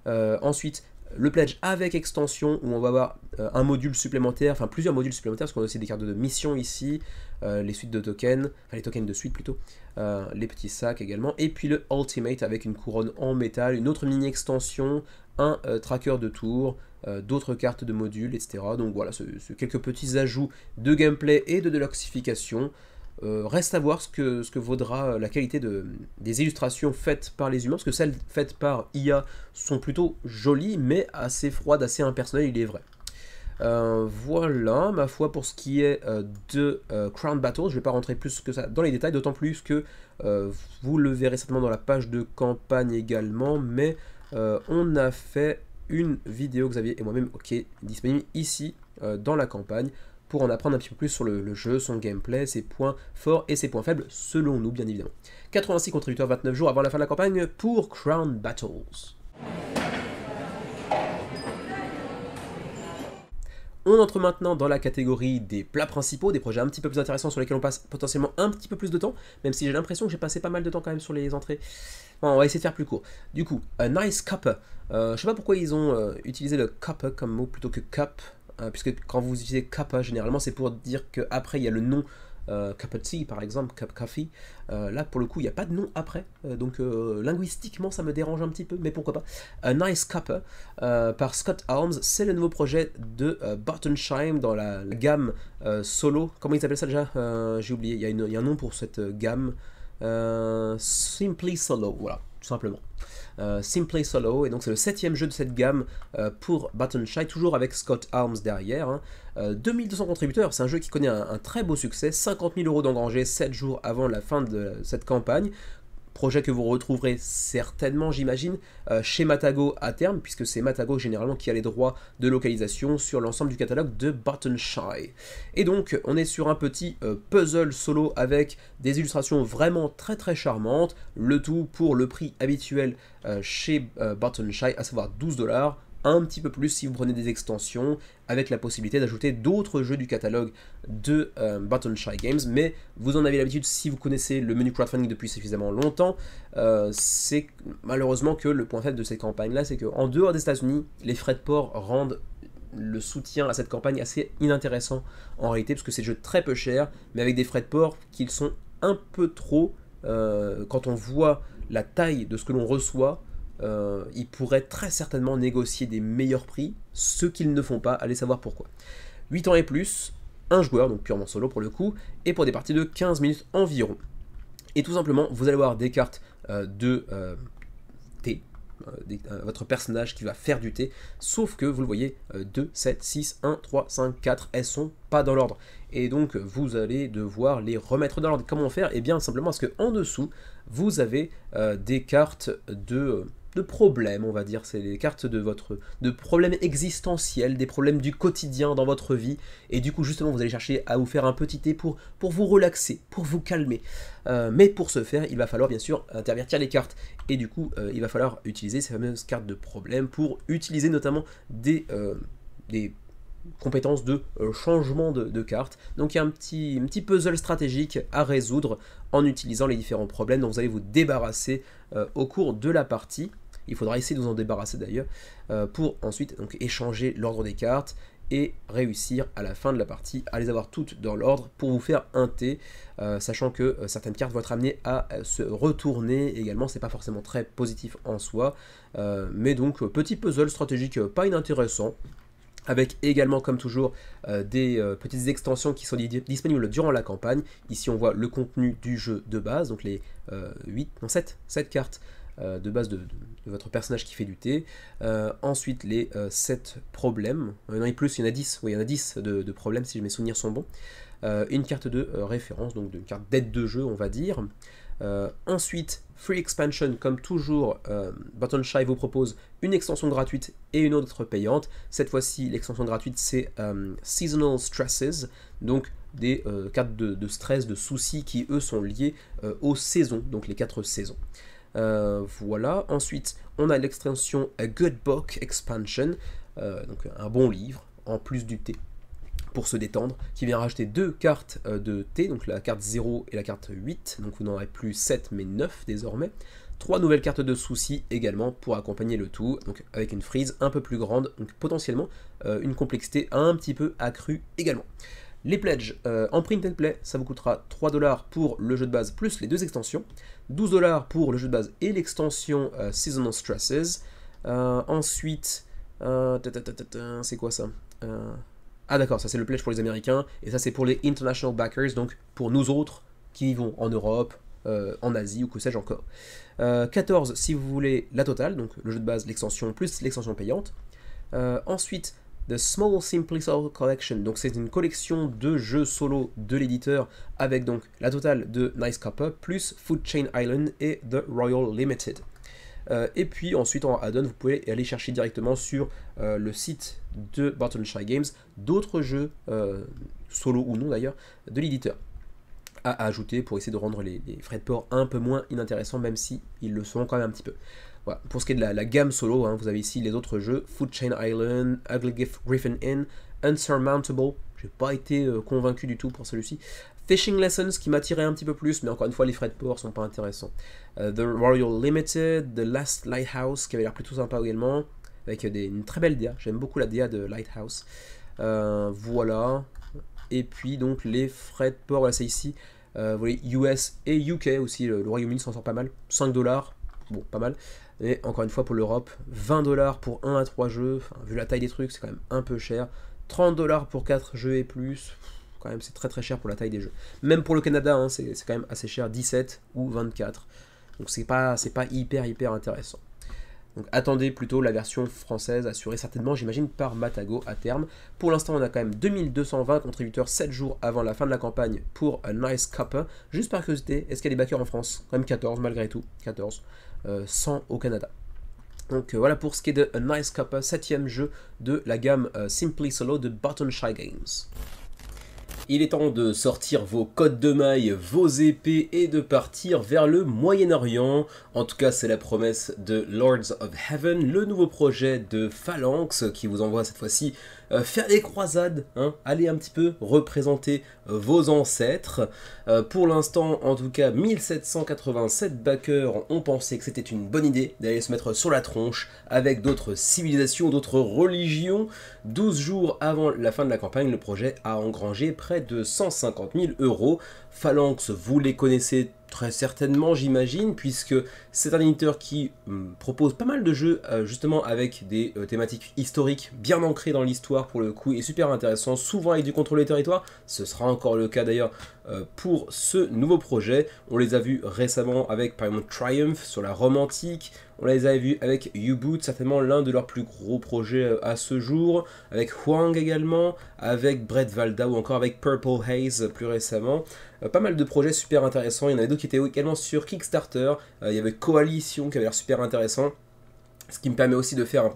Ensuite, le pledge avec extension, où on va avoir un module supplémentaire, enfin plusieurs modules supplémentaires, parce qu'on a aussi des cartes de mission ici, les suites de tokens, enfin les tokens de suite plutôt, les petits sacs également, et puis le Ultimate avec une couronne en métal, une autre mini extension, un tracker de tour, d'autres cartes de modules, etc. Donc voilà, c'est quelques petits ajouts de gameplay et de déluxification. Reste à voir ce que vaudra la qualité des illustrations faites par les humains, parce que celles faites par IA sont plutôt jolies, mais assez froides, assez impersonnelles, il est vrai. Voilà, ma foi, pour ce qui est de Crown Battle, je ne vais pas rentrer plus que ça dans les détails, d'autant plus que vous le verrez certainement dans la page de campagne également, mais on a fait une vidéo, Xavier et moi-même, qui est disponible ici, dans la campagne, pour en apprendre un petit peu plus sur le jeu, son gameplay, ses points forts et ses points faibles, selon nous, bien évidemment. 86 contributeurs, 29 jours avant la fin de la campagne pour Crown Battles. On entre maintenant dans la catégorie des plats principaux, des projets un petit peu plus intéressants sur lesquels on passe potentiellement un petit peu plus de temps, même si j'ai l'impression que j'ai passé pas mal de temps quand même sur les entrées. Bon, on va essayer de faire plus court. Du coup, a nice cup. Je sais pas pourquoi ils ont utilisé le cup comme mot plutôt que cup, puisque quand vous utilisez cup, généralement c'est pour dire qu'après il y a le nom cup of tea par exemple, cup coffee. Là pour le coup il n'y a pas de nom après, donc linguistiquement ça me dérange un petit peu, mais pourquoi pas. A Nice Cup par Scott Arms, c'est le nouveau projet de Bartensheim dans la gamme solo. Comment ils appellent ça déjà, j'ai oublié, il y a un nom pour cette gamme. Simply Solo, voilà, tout simplement. Simply Solo, et donc c'est le 7ème jeu de cette gamme pour Bartensheim, toujours avec Scott Arms derrière. Hein. 2200 contributeurs, c'est un jeu qui connaît un très beau succès, 50 000 € d'engrangés 7 jours avant la fin de cette campagne. Projet que vous retrouverez certainement, j'imagine, chez Matago à terme, puisque c'est Matago généralement qui a les droits de localisation sur l'ensemble du catalogue de Bartensheim. Et donc, on est sur un petit puzzle solo avec des illustrations vraiment très très charmantes, le tout pour le prix habituel chez Bartensheim, à savoir 12 $, un petit peu plus si vous prenez des extensions, avec la possibilité d'ajouter d'autres jeux du catalogue de Bartensheim Games, mais vous en avez l'habitude si vous connaissez le menu crowdfunding depuis suffisamment longtemps. C'est malheureusement que le point faible de cette campagne-là, c'est qu'en dehors des États-Unis, les frais de port rendent le soutien à cette campagne assez inintéressant en réalité, parce que c'est des jeux très peu chers, mais avec des frais de port qui sont un peu trop, quand on voit la taille de ce que l'on reçoit. Ils pourraient très certainement négocier des meilleurs prix, ce qu'ils ne font pas, allez savoir pourquoi. 8 ans et plus, un joueur, donc purement solo pour le coup, et pour des parties de 15 minutes environ. Et tout simplement, vous allez avoir des cartes de thé, votre personnage qui va faire du thé, sauf que vous le voyez, 2, 7, 6, 1, 3, 5, 4, elles sont pas dans l'ordre. Et donc vous allez devoir les remettre dans l'ordre. Comment faire? Et bien simplement parce que en dessous, vous avez des cartes de problèmes, on va dire, c'est les cartes de problèmes existentiels, des problèmes du quotidien dans votre vie, et du coup justement vous allez chercher à vous faire un petit thé pour vous relaxer, pour vous calmer, mais pour ce faire il va falloir bien sûr intervertir les cartes, et du coup il va falloir utiliser ces fameuses cartes de problèmes pour utiliser notamment des compétences de changement de cartes. Donc il y a un petit puzzle stratégique à résoudre en utilisant les différents problèmes dont vous allez vous débarrasser au cours de la partie. Il faudra essayer de vous en débarrasser d'ailleurs pour ensuite donc, échanger l'ordre des cartes et réussir à la fin de la partie à les avoir toutes dans l'ordre pour vous faire un thé, sachant que certaines cartes vont être amenées à se retourner également, c'est pas forcément très positif en soi, mais donc petit puzzle stratégique pas inintéressant, avec également comme toujours des petites extensions qui sont disponibles durant la campagne. Ici on voit le contenu du jeu de base, donc les 7 cartes de base de votre personnage qui fait du thé. Ensuite les 7 problèmes, non et plus, il y en a 10, oui il y en a 10 de problèmes si mes souvenirs sont bons. Une carte de référence, donc une carte d'aide de jeu on va dire. Ensuite, Free Expansion, comme toujours, Bartensheim vous propose une extension gratuite et une autre payante. Cette fois-ci, l'extension gratuite, c'est Seasonal Stresses, donc des cartes de stress, de soucis qui, eux, sont liés aux saisons, donc les 4 saisons. Voilà. Ensuite, on a l'extension A Good Book Expansion, donc un bon livre, en plus du thé, pour se détendre, qui vient rajouter 2 cartes de thé, donc la carte 0 et la carte 8, donc vous n'en aurez plus 7 mais 9 désormais. 3 nouvelles cartes de soucis également pour accompagner le tout, donc avec une frise un peu plus grande, donc potentiellement une complexité un petit peu accrue également. Les pledges en print and play, ça vous coûtera 3$ pour le jeu de base plus les 2 extensions, 12$ pour le jeu de base et l'extension Seasonal Stresses. Ensuite, c'est quoi ça Ah d'accord, ça c'est le pledge pour les Américains, et ça c'est pour les International Backers, donc pour nous autres qui vivons en Europe, en Asie ou que sais-je encore. 14 si vous voulez la totale, donc le jeu de base, l'extension plus l'extension payante. Ensuite, The Small Simply Solo Collection, donc c'est une collection de jeux solo de l'éditeur avec donc la totale de Nice Copper plus Food Chain Island et The Royal Limited. Et puis ensuite en add-on vous pouvez aller chercher directement sur le site de Barton Shy Games d'autres jeux, solo ou non d'ailleurs, de l'éditeur à ajouter pour essayer de rendre les frais de port un peu moins inintéressants, même si ils le sont quand même un petit peu. Voilà. Pour ce qui est de la gamme solo, hein, vous avez ici les autres jeux, Food Chain Island, Ugly Griffin Inn, Unsurmountable, j'ai pas été convaincu du tout pour celui-ci, Fishing Lessons qui m'attirait un petit peu plus, mais encore une fois les frais de port sont pas intéressants. The Royal Limited, The Last Lighthouse qui avait l'air plutôt sympa également, avec une très belle DA, j'aime beaucoup la DA de Lighthouse. Voilà. Et puis donc les frais de port, voilà, c'est ici, vous voyez US et UK aussi, le Royaume-Uni s'en sort pas mal, 5$, bon pas mal, et encore une fois pour l'Europe, 20$ pour 1 à 3 jeux, enfin, vu la taille des trucs c'est quand même un peu cher, 30$ pour 4 jeux et plus, quand même c'est très très cher pour la taille des jeux, même pour le Canada hein, c'est quand même assez cher, 17 ou 24, donc c'est pas hyper intéressant. Donc attendez plutôt la version française assurée certainement, j'imagine, par Matago à terme. Pour l'instant, on a quand même 2220 contributeurs 7 jours avant la fin de la campagne pour A Nice Copper. Juste par curiosité, est-ce qu'il y a des backers en France? Quand même 14 malgré tout, 14, 100 au Canada. Donc voilà pour ce qui est de A Nice Copper, 7ème jeu de la gamme Simply Solo de Barton Shy Games. Il est temps de sortir vos cottes de mailles, vos épées et de partir vers le Moyen-Orient. En tout cas, c'est la promesse de Lords of Heaven, le nouveau projet de Phalanx qui vous envoie cette fois-ci faire des croisades, hein, aller un petit peu représenter vos ancêtres. Pour l'instant, en tout cas, 1787 backers ont pensé que c'était une bonne idée d'aller se mettre sur la tronche avec d'autres civilisations, d'autres religions. 12 jours avant la fin de la campagne, le projet a engrangé près de 150 000 €. Phalanx, vous les connaissez très certainement, j'imagine, puisque c'est un éditeur qui propose pas mal de jeux justement avec des thématiques historiques bien ancrées dans l'histoire pour le coup et super intéressant, souvent avec du contrôle des territoires. Ce sera encore le cas d'ailleurs pour ce nouveau projet. On les a vus récemment avec par exemple Triumph sur la Rome antique. On les a vus avec U-Boot, certainement l'un de leurs plus gros projets à ce jour, avec Huang également, avec Brett Valda ou encore avec Purple Haze plus récemment. Pas mal de projets super intéressants, il y en avait d'autres qui étaient également sur Kickstarter, il y avait Coalition qui avait l'air super intéressant, ce qui me permet aussi de faire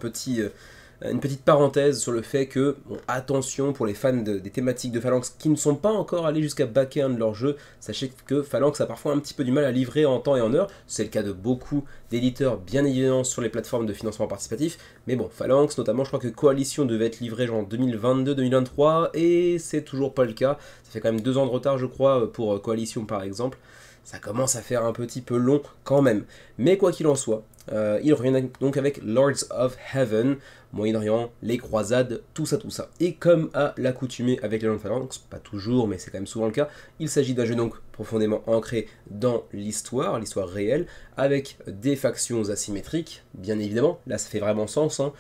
une petite parenthèse sur le fait que, bon, attention pour les fans des thématiques de Phalanx qui ne sont pas encore allés jusqu'à backer un de leurs jeux, sachez que Phalanx a parfois un petit peu du mal à livrer en temps et en heure, c'est le cas de beaucoup d'éditeurs bien évidemment sur les plateformes de financement participatif, mais bon, Phalanx notamment, je crois que Coalition devait être livré genre 2022-2023 et c'est toujours pas le cas, ça fait quand même 2 ans de retard je crois pour Coalition par exemple, ça commence à faire un petit peu long quand même, mais quoi qu'il en soit, il revient donc avec Lords of Heaven, Moyen-Orient, les croisades, tout ça. Et comme à l'accoutumée avec les Lords of Phalanx, pas toujours, mais c'est quand même souvent le cas, il s'agit d'un jeu donc profondément ancré dans l'histoire réelle, avec des factions asymétriques, bien évidemment, là ça fait vraiment sens, hein,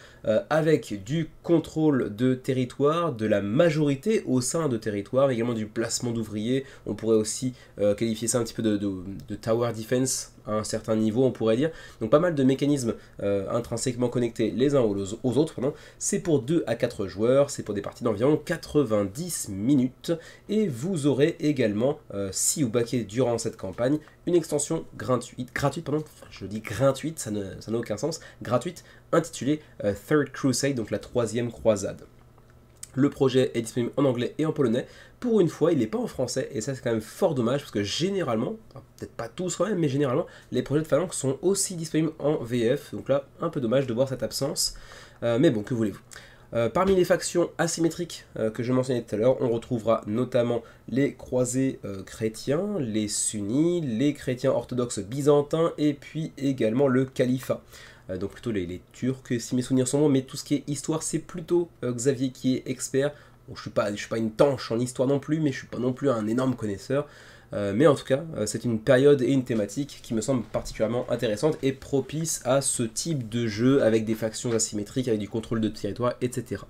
avec du contrôle de territoire, de la majorité au sein de territoire, également du placement d'ouvriers, on pourrait aussi qualifier ça un petit peu de tower defense, à un certain niveau on pourrait dire, donc pas mal de mécanismes intrinsèquement connectés les uns aux autres, c'est pour 2 à 4 joueurs, c'est pour des parties d'environ 90 minutes, et vous aurez également, si vous baquez durant cette campagne, une extension gratuite, je dis gratuite, ça n'a aucun sens, gratuite, intitulée Third Crusade, donc la 3e croisade. Le projet est disponible en anglais et en polonais. pour une fois, il n'est pas en français, et ça c'est quand même fort dommage, parce que généralement, enfin, peut-être pas tous quand même, mais généralement, les projets de Phalanx sont aussi disponibles en VF, donc là, un peu dommage de voir cette absence, mais bon, que voulez-vous. Parmi les factions asymétriques que je mentionnais tout à l'heure, on retrouvera notamment les croisés chrétiens, les sunnis, les chrétiens orthodoxes byzantins, et puis également le califat. Donc plutôt les Turcs, si mes souvenirs sont bons, mais tout ce qui est histoire, c'est plutôt Xavier qui est expert. Bon, je suis pas une tanche en histoire non plus, mais je suis pas non plus un énorme connaisseur. Mais en tout cas, c'est une période et une thématique qui me semble particulièrement intéressante et propice à ce type de jeu avec des factions asymétriques, avec du contrôle de territoire, etc.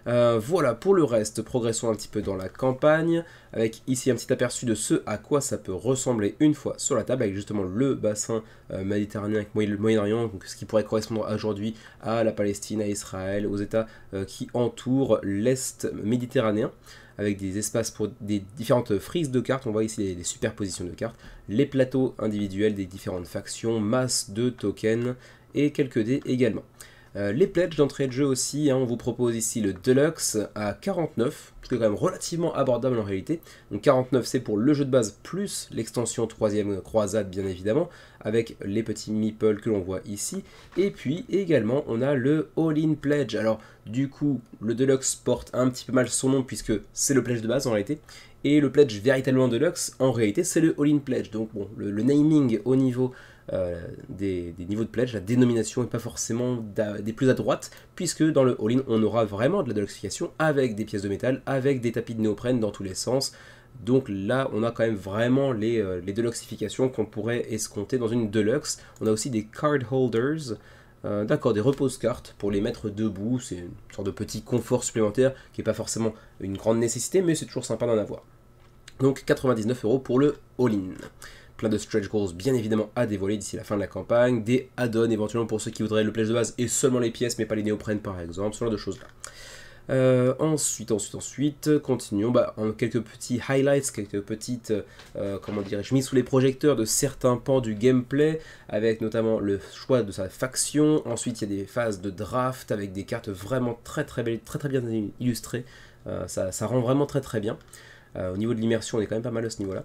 Voilà, pour le reste, progressons un petit peu dans la campagne, avec ici un petit aperçu de ce à quoi ça peut ressembler une fois sur la table, avec justement le bassin méditerranéen avec le Moyen-Orient, donc ce qui pourrait correspondre aujourd'hui à la Palestine, à Israël, aux États qui entourent l'Est méditerranéen, avec des espaces pour des différentes frises de cartes. On voit ici les superpositions de cartes, les plateaux individuels des différentes factions, masse de tokens et quelques dés également. Les pledges d'entrée de jeu aussi, hein, on vous propose ici le Deluxe à 49, ce qui est quand même relativement abordable en réalité. Donc 49 c'est pour le jeu de base plus l'extension 3ème croisade bien évidemment, avec les petits meeples que l'on voit ici. Et puis également on a le All-in Pledge. Alors du coup le Deluxe porte un petit peu mal son nom puisque c'est le pledge de base en réalité. Et le pledge véritablement Deluxe, en réalité, c'est le All-in Pledge. Donc bon, le naming au niveau des niveaux de pledge, la dénomination n'est pas forcément des plus à droite, puisque dans le All-in, on aura vraiment de la deluxification avec des pièces de métal, avec des tapis de néoprène dans tous les sens. Donc là, on a quand même vraiment les deluxifications qu'on pourrait escompter dans une Deluxe. On a aussi des card holders. D'accord, des repose-cartes pour les mettre debout, c'est une sorte de petit confort supplémentaire qui n'est pas forcément une grande nécessité, mais c'est toujours sympa d'en avoir. Donc 99 € pour le all-in. Plein de stretch goals bien évidemment à dévoiler d'ici la fin de la campagne, des add-ons éventuellement pour ceux qui voudraient le pledge de base et seulement les pièces mais pas les néoprènes par exemple, ce genre de choses là. Ensuite, continuons en quelques petits highlights, quelques petites, comment dirais-je, mises sous les projecteurs de certains pans du gameplay, avec notamment le choix de sa faction. Ensuite, il y a des phases de draft avec des cartes vraiment très belles, très bien illustrées. Ça rend vraiment très bien. Au niveau de l'immersion, on est quand même pas mal à ce niveau-là.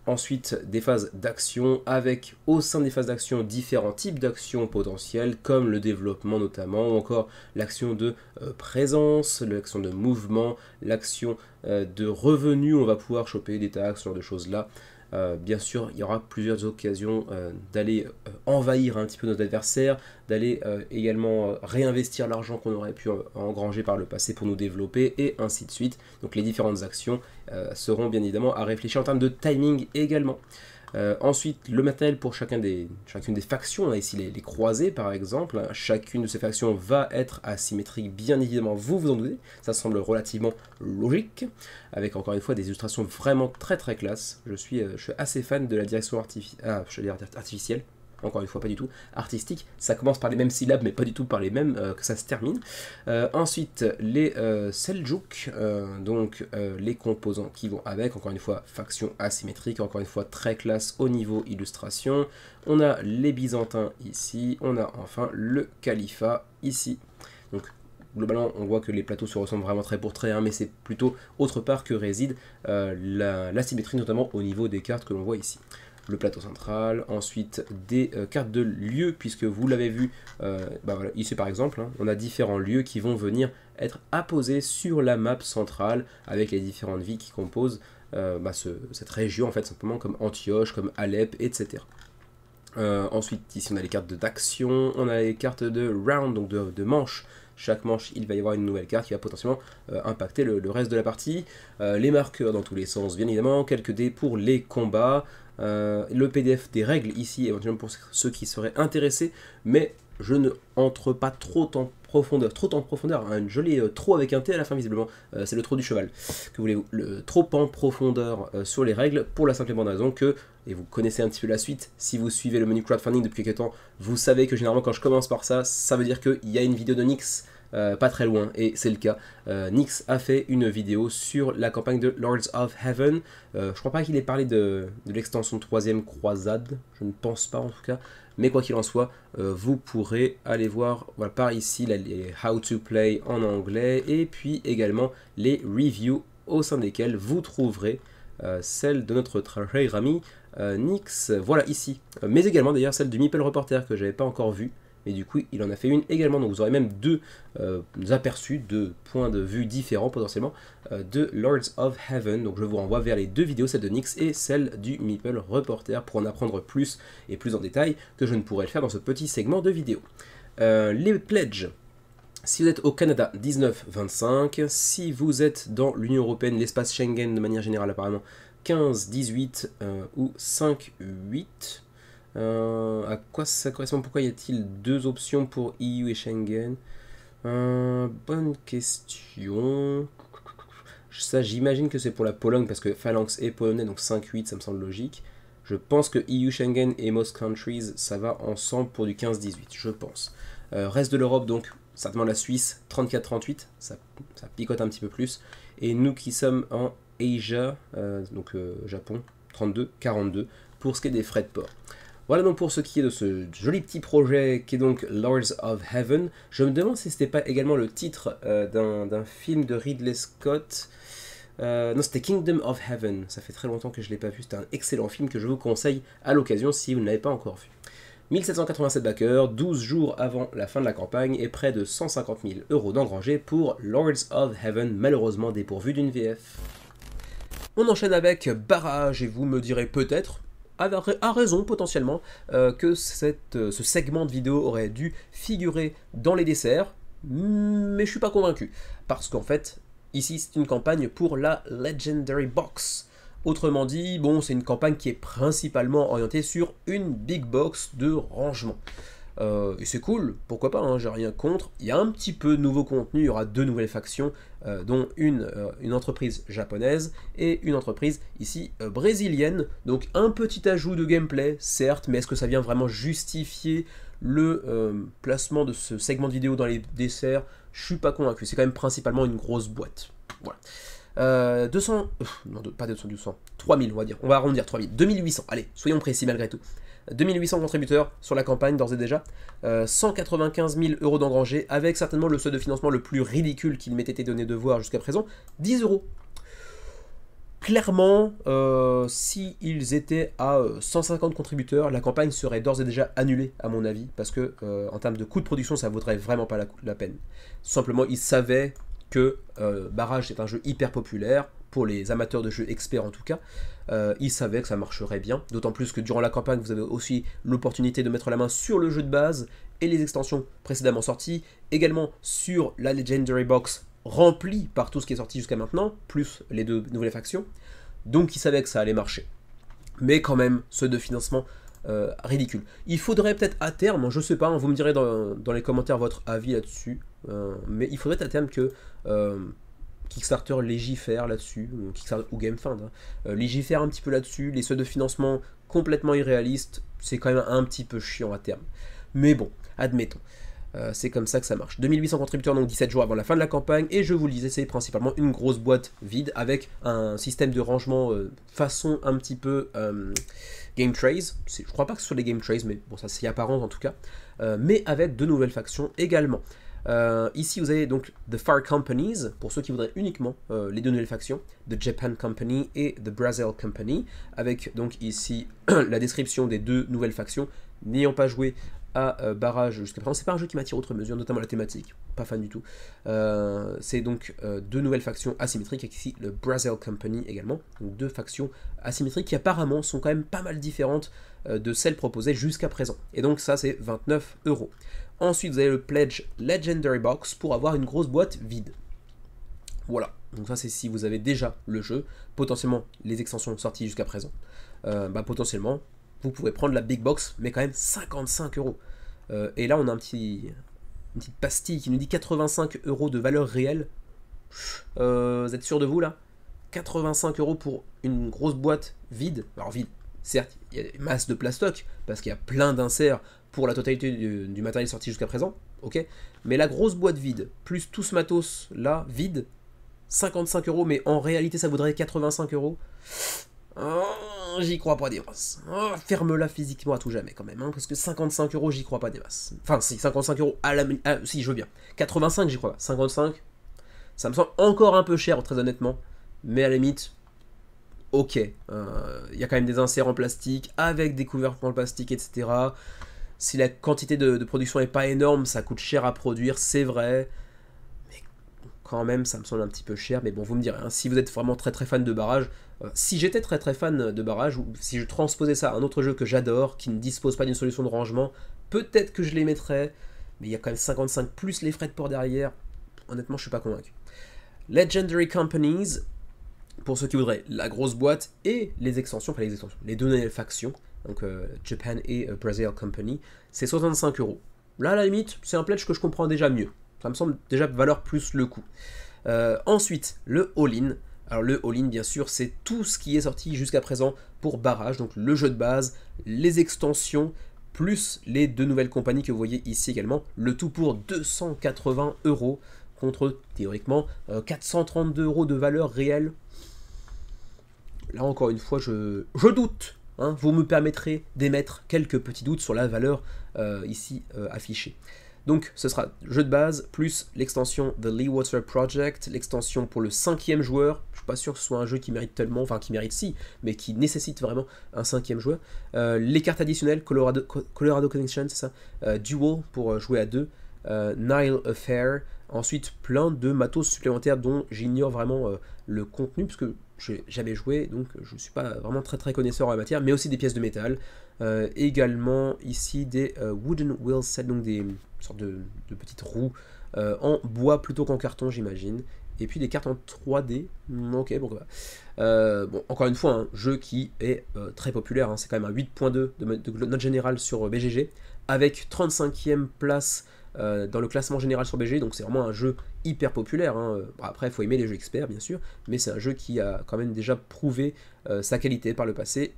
Ensuite, des phases d'action avec, au sein des phases d'action, différents types d'actions potentielles, comme le développement notamment, ou encore l'action de présence, l'action de mouvement, l'action de revenu, on va pouvoir choper des taxes, ce genre de choses-là. Bien sûr, il y aura plusieurs occasions d'aller envahir un petit peu nos adversaires, d'aller également réinvestir l'argent qu'on aurait pu engranger par le passé pour nous développer, et ainsi de suite. Donc les différentes actions seront bien évidemment à réfléchir en termes de timing également. Ensuite, le matériel pour chacune des factions, on a ici les croisés par exemple, chacune de ces factions va être asymétrique, bien évidemment, vous vous en doutez, ça semble relativement logique, avec encore une fois des illustrations vraiment très classe. Je suis assez fan de la direction artificielle, encore une fois pas du tout artistique, ça commence par les mêmes syllabes mais pas du tout par les mêmes que ça se termine. Ensuite les Seljuk, donc les composants qui vont avec, encore une fois faction asymétrique, encore une fois très classe au niveau illustration. On a les Byzantins ici, on a enfin le Califat ici. Donc globalement, on voit que les plateaux se ressemblent vraiment trait pour trait, hein, mais c'est plutôt autre part que réside la symétrie, notamment au niveau des cartes que l'on voit ici. Le plateau central, ensuite des cartes de lieux, puisque vous l'avez vu, voilà, ici par exemple, hein, on a différents lieux qui vont venir être apposés sur la map centrale, avec les différentes villes qui composent cette région, en fait, simplement comme Antioche, comme Alep, etc. Ensuite, ici on a les cartes d'action, on a les cartes de round, donc de manche. Chaque manche, il va y avoir une nouvelle carte qui va potentiellement impacter le reste de la partie. Les marqueurs dans tous les sens, bien évidemment, quelques dés pour les combats. Le PDF des règles ici, éventuellement pour ceux qui seraient intéressés, mais je ne entre pas trop en profondeur, un joli trop avec un T à la fin visiblement, c'est le trop du cheval, que voulez-vous, le trop en profondeur sur les règles, pour la simple et bonne raison que, et vous connaissez un petit peu la suite, si vous suivez le menu crowdfunding depuis quelques temps, vous savez que généralement quand je commence par ça, ça veut dire qu'il y a une vidéo de Nyx pas très loin, et c'est le cas. Nyx a fait une vidéo sur la campagne de Lords of Heaven. Je crois pas qu'il ait parlé de l'extension 3ème croisade, je ne pense pas en tout cas, mais quoi qu'il en soit, vous pourrez aller voir par ici les How to Play en anglais, et puis également les reviews au sein desquels vous trouverez celle de notre très ami Nix, voilà ici, mais également d'ailleurs celle du Meeple Reporter que j'avais pas encore vue, mais du coup il en a fait une également, donc vous aurez même deux aperçus, deux points de vue différents potentiellement de Lords of Heaven, donc je vous renvoie vers les deux vidéos, celle de Nix et celle du Meeple Reporter, pour en apprendre plus et plus en détail que je ne pourrais le faire dans ce petit segment de vidéo. Les pledges. Si vous êtes au Canada, 19,25. Si vous êtes dans l'Union Européenne, l'espace Schengen de manière générale apparemment, 15,18 ou 5,8. À quoi ça correspond? Pourquoi y a-t-il deux options pour EU et Schengen? Bonne question. Ça, j'imagine que c'est pour la Pologne, parce que Phalanx est polonais, donc 5,8, ça me semble logique. Je pense que EU, Schengen et Most Countries, ça va ensemble pour du 15-18, je pense. Reste de l'Europe, donc certainement la Suisse, 34-38, ça picote un petit peu plus. Et nous qui sommes en Asia, donc Japon, 32-42, pour ce qui est des frais de port. Voilà donc pour ce qui est de ce joli petit projet qui est donc Lords of Heaven. Je me demande si c'était pas également le titre d'un film de Ridley Scott. Non, c'était Kingdom of Heaven, ça fait très longtemps que je ne l'ai pas vu, c'était un excellent film que je vous conseille à l'occasion si vous ne l'avez pas encore vu. 1787 backers, 12 jours avant la fin de la campagne et près de 150 000 € d'engrangés pour Lords of Heaven, malheureusement dépourvu d'une VF. On enchaîne avec Barrage et vous me direz peut-être, à raison potentiellement, que ce segment de vidéo aurait dû figurer dans les desserts, mais je suis pas convaincu, parce qu'en fait, ici c'est une campagne pour la Legendary Box. Autrement dit, bon, c'est une campagne qui est principalement orientée sur une big box de rangement. Et c'est cool, pourquoi pas, hein, j'ai rien contre. Il y a un petit peu de nouveau contenu, il y aura deux nouvelles factions, dont une entreprise japonaise et une entreprise ici brésilienne. Donc un petit ajout de gameplay, certes, mais est-ce que ça vient vraiment justifier le placement de ce segment de vidéo dans les desserts? Je suis pas convaincu, c'est quand même principalement une grosse boîte. Voilà. 200, non pas 200, 3000 on va dire, on va arrondir 3000, 2800, allez, soyons précis malgré tout. 2800 contributeurs sur la campagne d'ores et déjà, 195 000 € d'engrangés, avec certainement le seuil de financement le plus ridicule qu'il m'ait été donné de voir jusqu'à présent, 10 €. Clairement, si ils étaient à 150 contributeurs, la campagne serait d'ores et déjà annulée à mon avis, parce que en termes de coût de production, ça vaudrait vraiment pas la peine. Simplement, ils savaient que Barrage est un jeu hyper populaire, pour les amateurs de jeux experts en tout cas, ils savaient que ça marcherait bien, d'autant plus que durant la campagne vous avez aussi l'opportunité de mettre la main sur le jeu de base et les extensions précédemment sorties, également sur la Legendary Box remplie par tout ce qui est sorti jusqu'à maintenant, plus les deux nouvelles factions, donc ils savaient que ça allait marcher. Mais quand même, ceux de financement ridicule. Il faudrait peut-être à terme, je sais pas, hein, vous me direz dans les commentaires votre avis là-dessus, mais il faudrait à terme que Kickstarter légifère là-dessus, ou GameFund, hein, légifère un petit peu là-dessus, les seuils de financement complètement irréalistes, c'est quand même un petit peu chiant à terme. Mais bon, admettons. C'est comme ça que ça marche. 2800 contributeurs, donc 17 jours avant la fin de la campagne, et je vous le disais, c'est principalement une grosse boîte vide avec un système de rangement façon un petit peu Game Trays. Je crois pas que ce soit les Game Trays, mais bon, ça c'est apparent en tout cas. Mais avec de nouvelles factions également. Ici vous avez donc The Far Companies, pour ceux qui voudraient uniquement les deux nouvelles factions, The Japan Company et The Brazil Company, avec donc ici la description des deux nouvelles factions. N'ayant pas joué à Barrage jusqu'à présent, c'est pas un jeu qui m'attire outre mesure, notamment la thématique, pas fan du tout. C'est donc deux nouvelles factions asymétriques, avec ici le Brazil Company également, donc deux factions asymétriques qui apparemment sont quand même pas mal différentes de celles proposées jusqu'à présent. Et donc ça c'est 29 €. Ensuite vous avez le Pledge Legendary Box pour avoir une grosse boîte vide. Voilà, donc ça c'est si vous avez déjà le jeu, potentiellement les extensions sorties jusqu'à présent. Potentiellement, vous pouvez prendre la Big Box, mais quand même 55 €. Et là on a une petite pastille qui nous dit 85 € de valeur réelle. Vous êtes sûr de vous là? 85 € pour une grosse boîte vide. Alors vide, certes, il y a des masses de plastoc, parce qu'il y a plein d'inserts pour la totalité du matériel sorti jusqu'à présent, ok. Mais la grosse boîte vide, plus tout ce matos là, vide, 55 €, mais en réalité ça vaudrait 85 €. Oh, j'y crois pas des masses. Oh, ferme-la physiquement à tout jamais quand même, hein, parce que 55 €, j'y crois pas des masses. Enfin si, 55 € à la... si, je veux bien. 85, j'y crois pas. 55, ça me semble encore un peu cher, très honnêtement. mais à la limite, ok. Il y a quand même des inserts en plastique, avec des couvercles en plastique, etc. Si la quantité de production n'est pas énorme, ça coûte cher à produire, c'est vrai. Mais quand même, ça me semble un petit peu cher. Mais bon, vous me direz, hein, si vous êtes vraiment très très fan de barrage, si j'étais très très fan de barrage, ou si je transposais ça à un autre jeu que j'adore, qui ne dispose pas d'une solution de rangement, peut-être que je les mettrais. Mais il y a quand même 55 plus les frais de port derrière. Honnêtement, je suis pas convaincu. Legendary Companies, pour ceux qui voudraient la grosse boîte et les extensions, pas les extensions, les deux nouvelles factions, donc Japan et Brazil Company, c'est 65 euros. Là, à la limite, c'est un pledge que je comprends déjà mieux. Ça me semble déjà valoir plus le coup. Ensuite, le all-in. Alors le all-in, bien sûr, c'est tout ce qui est sorti jusqu'à présent pour Barrage, donc le jeu de base, les extensions, plus les deux nouvelles compagnies que vous voyez ici également, le tout pour 280 euros, contre théoriquement 432 euros de valeur réelle. Là encore une fois, je doute. Hein, vous me permettrez d'émettre quelques petits doutes sur la valeur ici affichée. Donc ce sera jeu de base, plus l'extension The Lee Water Project, l'extension pour le 5e joueur. Je suis pas sûr que ce soit un jeu qui mérite tellement, enfin qui mérite si, mais qui nécessite vraiment un 5e joueur. Les cartes additionnelles, Colorado Connection, c'est ça, Duel pour jouer à 2, Nile Affair, ensuite plein de matos supplémentaires dont j'ignore vraiment le contenu, parce que j'ai jamais joué, donc je ne suis pas vraiment très très connaisseur en la matière, mais aussi des pièces de métal. Également ici des wooden wheel set, donc des sortes de petites roues en bois plutôt qu'en carton, j'imagine. Et puis des cartes en 3D. Ok, pourquoi pas. Bon, encore une fois, un jeu qui est très populaire, hein. C'est quand même un 8.2 de note générale sur BGG, avec 35e place dans le classement général sur BG, donc c'est vraiment un jeu hyper populaire. Hein. Bon, après, il faut aimer les jeux experts, bien sûr, mais c'est un jeu qui a quand même déjà prouvé sa qualité par le passé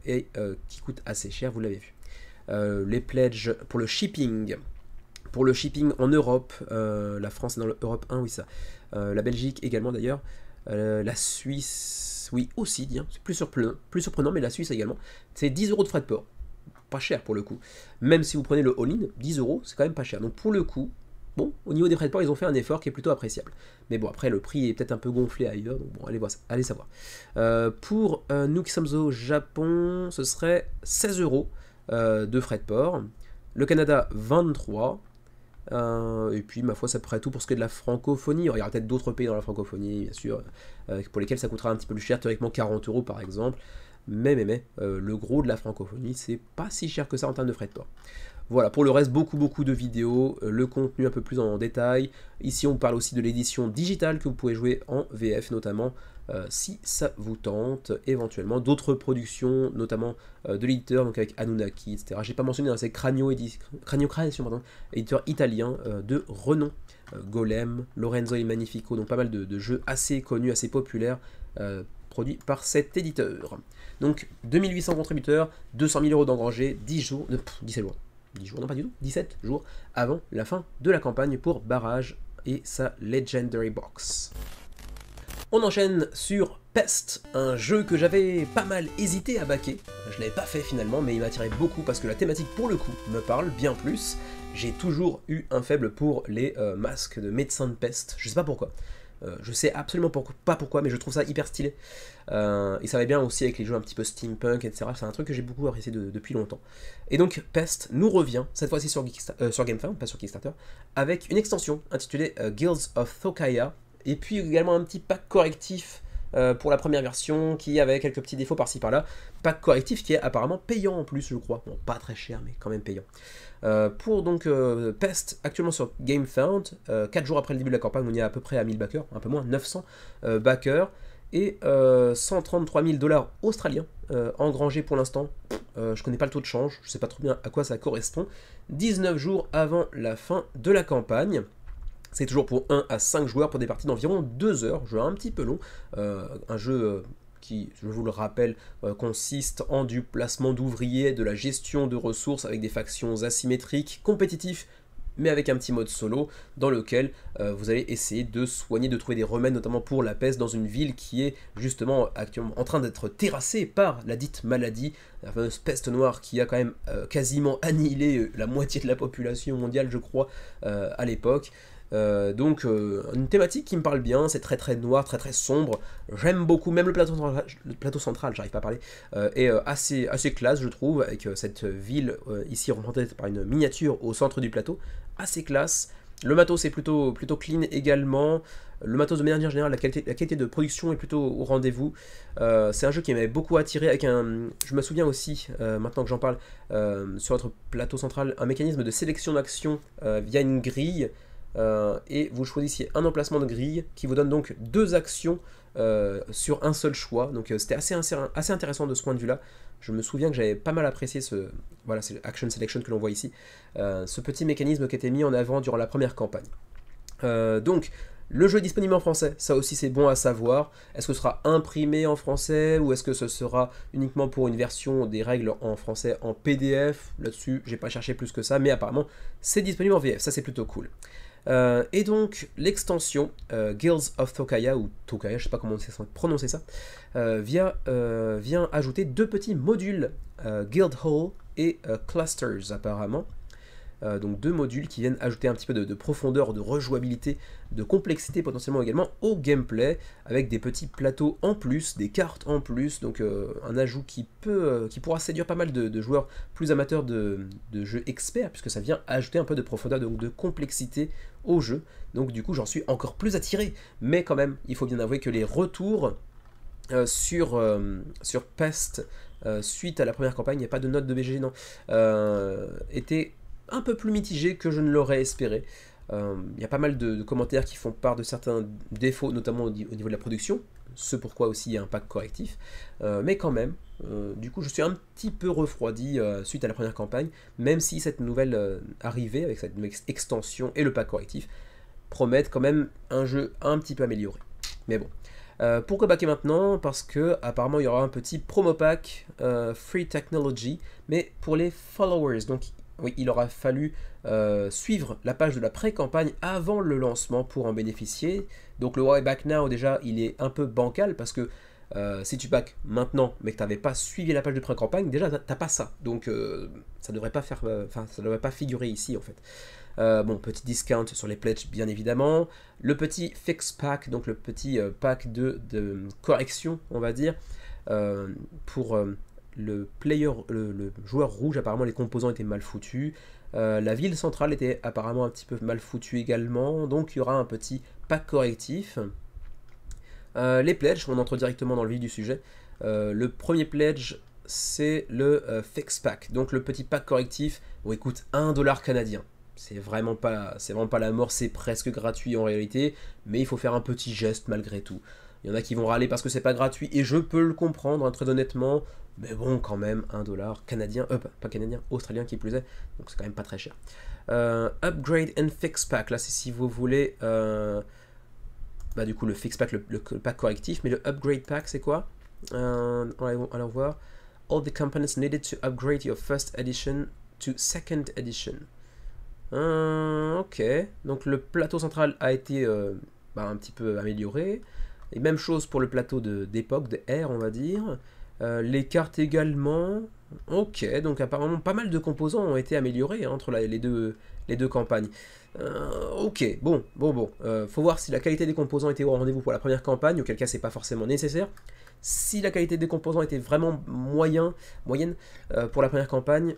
et qui coûte assez cher, vous l'avez vu. Les pledges pour le shipping. Pour le shipping en Europe, la France est dans l'Europe 1, oui ça. La Belgique également d'ailleurs. La Suisse, oui aussi, c'est plus surprenant, mais la Suisse également. C'est 10 euros de frais de port. Pas cher pour le coup. Même si vous prenez le all-in, 10 euros, c'est quand même pas cher. Donc pour le coup, bon, au niveau des frais de port, ils ont fait un effort qui est plutôt appréciable. Mais bon, après, le prix est peut-être un peu gonflé ailleurs, donc bon, allez savoir. Pour nous qui sommes au Japon, ce serait 16 euros de frais de port. Le Canada, 23. Et puis, ma foi, ça pourrait être tout pour ce qui est de la francophonie. Alors, il y aura peut-être d'autres pays dans la francophonie, bien sûr, pour lesquels ça coûtera un petit peu plus cher, théoriquement 40 euros par exemple. Mais, le gros de la francophonie, c'est pas si cher que ça en termes de frais de port. Voilà, pour le reste, beaucoup de vidéos, le contenu un peu plus en détail. Ici, on parle aussi de l'édition digitale que vous pouvez jouer en VF notamment, si ça vous tente. Éventuellement, d'autres productions, notamment de l'éditeur, donc avec Anunnaki, etc. J'ai pas mentionné, hein, c'est Cranio Création, pardon, éditeur italien de renom. Golem, Lorenzo et Magnifico, donc pas mal de jeux assez connus, assez populaires, produits par cet éditeur. Donc 2800 contributeurs, 200 000 euros d'engrangés, 17 jours. 10 jours, non pas du tout, 17 jours avant la fin de la campagne pour Barrage et sa Legendary Box. On enchaîne sur Pest, un jeu que j'avais pas mal hésité à backer. Je l'avais pas fait finalement, mais il m'attirait beaucoup parce que la thématique pour le coup me parle bien plus. J'ai toujours eu un faible pour les masques de médecins de peste, je sais pas pourquoi. Je sais absolument pas pourquoi, mais je trouve ça hyper stylé. Et ça va bien aussi avec les jeux un petit peu steampunk, etc. C'est un truc que j'ai beaucoup apprécié depuis longtemps. Et donc Pest nous revient, cette fois-ci sur GameFound, pas sur Kickstarter, avec une extension intitulée Guilds of Thokaya, et puis également un petit pack correctif pour la première version, qui avait quelques petits défauts par-ci par-là. Pack correctif qui est apparemment payant en plus, je crois. Bon, pas très cher, mais quand même payant. Pour donc Pest, actuellement sur GameFound, 4 jours après le début de la campagne, on y est à peu près à 1000 backers, un peu moins, 900 backers, et 133 000 $ australiens engrangés pour l'instant. Je connais pas le taux de change, je sais pas trop bien à quoi ça correspond. 19 jours avant la fin de la campagne. C'est toujours pour 1 à 5 joueurs pour des parties d'environ 2 heures, jeu un petit peu long, un jeu qui, je vous le rappelle, consiste en du placement d'ouvriers, de la gestion de ressources avec des factions asymétriques, compétitifs, mais avec un petit mode solo, dans lequel vous allez essayer de soigner, de trouver des remèdes, notamment pour la peste, dans une ville qui est justement actuellement en train d'être terrassée par la dite maladie, la fameuse peste noire qui a quand même quasiment annihilé la moitié de la population mondiale, je crois, à l'époque. Donc une thématique qui me parle bien, c'est très très noir, très très sombre, j'aime beaucoup, même le plateau central, j'arrive pas à parler, est assez classe je trouve, avec cette ville ici représentée par une miniature au centre du plateau, assez classe. Le matos est plutôt clean également. Le matos de manière générale, la qualité de production est plutôt au rendez-vous. C'est un jeu qui m'avait beaucoup attiré avec je me souviens aussi, maintenant que j'en parle, sur notre plateau central, un mécanisme de sélection d'action via une grille. Et vous choisissiez un emplacement de grille qui vous donne donc 2 actions sur un seul choix. Donc c'était assez intéressant de ce point de vue-là. Je me souviens que j'avais pas mal apprécié voilà, c'est l'Action Selection que l'on voit ici, ce petit mécanisme qui était mis en avant durant la première campagne. Donc, le jeu est disponible en français, ça aussi c'est bon à savoir. Est-ce que ce sera imprimé en français ou est-ce que ce sera uniquement pour une version des règles en français en PDF? Là-dessus, j'ai pas cherché plus que ça, mais apparemment c'est disponible en VF, ça c'est plutôt cool. Et donc l'extension Guilds of Tokaya, ou Tokaya, je sais pas comment prononcer ça, vient ajouter 2 petits modules, Guild Hall et Clusters apparemment. Donc 2 modules qui viennent ajouter un petit peu de profondeur, de rejouabilité, de complexité potentiellement également au gameplay, avec des petits plateaux en plus, des cartes en plus, donc un ajout qui pourra séduire pas mal de joueurs plus amateurs de jeux experts, puisque ça vient ajouter un peu de profondeur, donc de complexité au jeu. Donc du coup j'en suis encore plus attiré, mais quand même il faut bien avouer que les retours sur Pest suite à la première campagne, il n'y a pas de note de BG, non, étaient un peu plus mitigé que je ne l'aurais espéré. Il y a pas mal de commentaires qui font part de certains défauts, notamment au niveau de la production, ce pourquoi aussi il y a un pack correctif, mais quand même, du coup je suis un petit peu refroidi suite à la première campagne, même si cette nouvelle arrivée, avec cette extension et le pack correctif, promettent quand même un jeu un petit peu amélioré. Mais bon. Pourquoi backer maintenant? Parce que apparemment il y aura un petit promo pack Free Technology, mais pour les followers, donc oui, il aura fallu suivre la page de la pré-campagne avant le lancement pour en bénéficier. Donc le Why Back Now, déjà, il est un peu bancal parce que si tu back maintenant, mais que tu n'avais pas suivi la page de pré-campagne, déjà, t'as pas ça. Donc ça devrait pas ça devrait pas figurer ici, en fait. Bon, petit discount sur les pledges, bien évidemment. Le petit Fix Pack, donc le petit pack de correction, on va dire, pour... le joueur rouge, apparemment les composants étaient mal foutus. La ville centrale était apparemment un petit peu mal foutue également. Donc il y aura un petit pack correctif. Les pledges, on entre directement dans le vif du sujet. Le premier pledge, c'est le Fix Pack. Donc le petit pack correctif, bon, il coûte 1$ canadien. C'est vraiment pas la mort, c'est presque gratuit en réalité. Mais il faut faire un petit geste malgré tout. Il y en a qui vont râler parce que c'est pas gratuit, et je peux le comprendre, hein, très honnêtement, mais bon, quand même, 1$ canadien, pas canadien, australien qui plus est, donc c'est quand même pas très cher. Upgrade and Fix Pack, là c'est si vous voulez, bah du coup le Fix Pack, le pack correctif, mais le Upgrade Pack c'est quoi? Allons voir. All the components needed to upgrade your first edition to second edition. Ok, donc le plateau central a été un petit peu amélioré. Et même chose pour le plateau d'époque, de R on va dire. Les cartes également. Ok, donc apparemment pas mal de composants ont été améliorés hein, entre les deux campagnes. Ok, bon. Faut voir si la qualité des composants était au rendez-vous pour la première campagne, auquel cas c'est pas forcément nécessaire. Si la qualité des composants était vraiment moyenne pour la première campagne,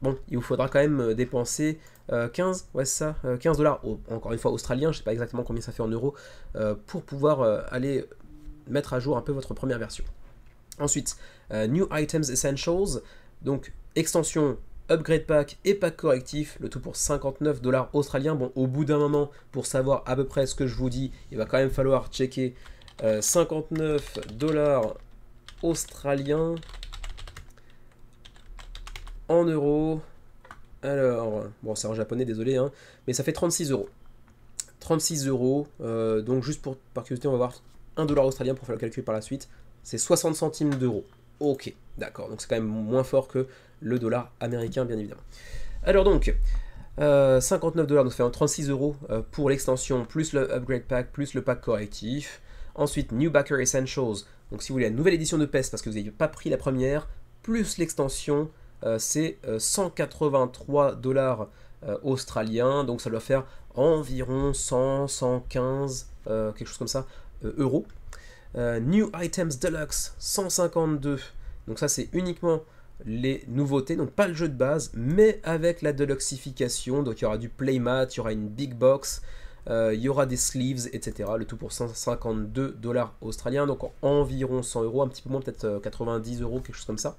bon, il vous faudra quand même dépenser 15, ouais c'est ça, 15$, encore une fois australien, je sais pas exactement combien ça fait en euros, pour pouvoir aller mettre à jour un peu votre première version. Ensuite, New Items Essentials, donc extension, upgrade pack et pack correctif, le tout pour 59$ australiens. Bon, au bout d'un moment, pour savoir à peu près ce que je vous dis, il va quand même falloir checker 59$ australiens en euros. Alors, bon, c'est en japonais, désolé, hein, mais ça fait 36€. 36€, donc juste par curiosité, on va voir 1$ australien pour faire le calcul par la suite. C'est 60 centimes d'euros. Ok, d'accord, donc c'est quand même moins fort que le dollar américain, bien évidemment. Alors donc, 59$, donc ça fait 36€ pour l'extension, plus le upgrade pack, plus le pack correctif. Ensuite, New Backer Essentials, donc si vous voulez la nouvelle édition de PES, parce que vous n'avez pas pris la première, plus l'extension, c'est 183$ australiens, donc ça doit faire environ 100, 115, quelque chose comme ça, euros. New Items Deluxe, 152, donc ça c'est uniquement les nouveautés, donc pas le jeu de base, mais avec la deluxification, donc il y aura du playmat, il y aura une big box, il y aura des sleeves, etc. Le tout pour 152 dollars australiens, donc environ 100 euros, un petit peu moins, peut-être 90 euros, quelque chose comme ça.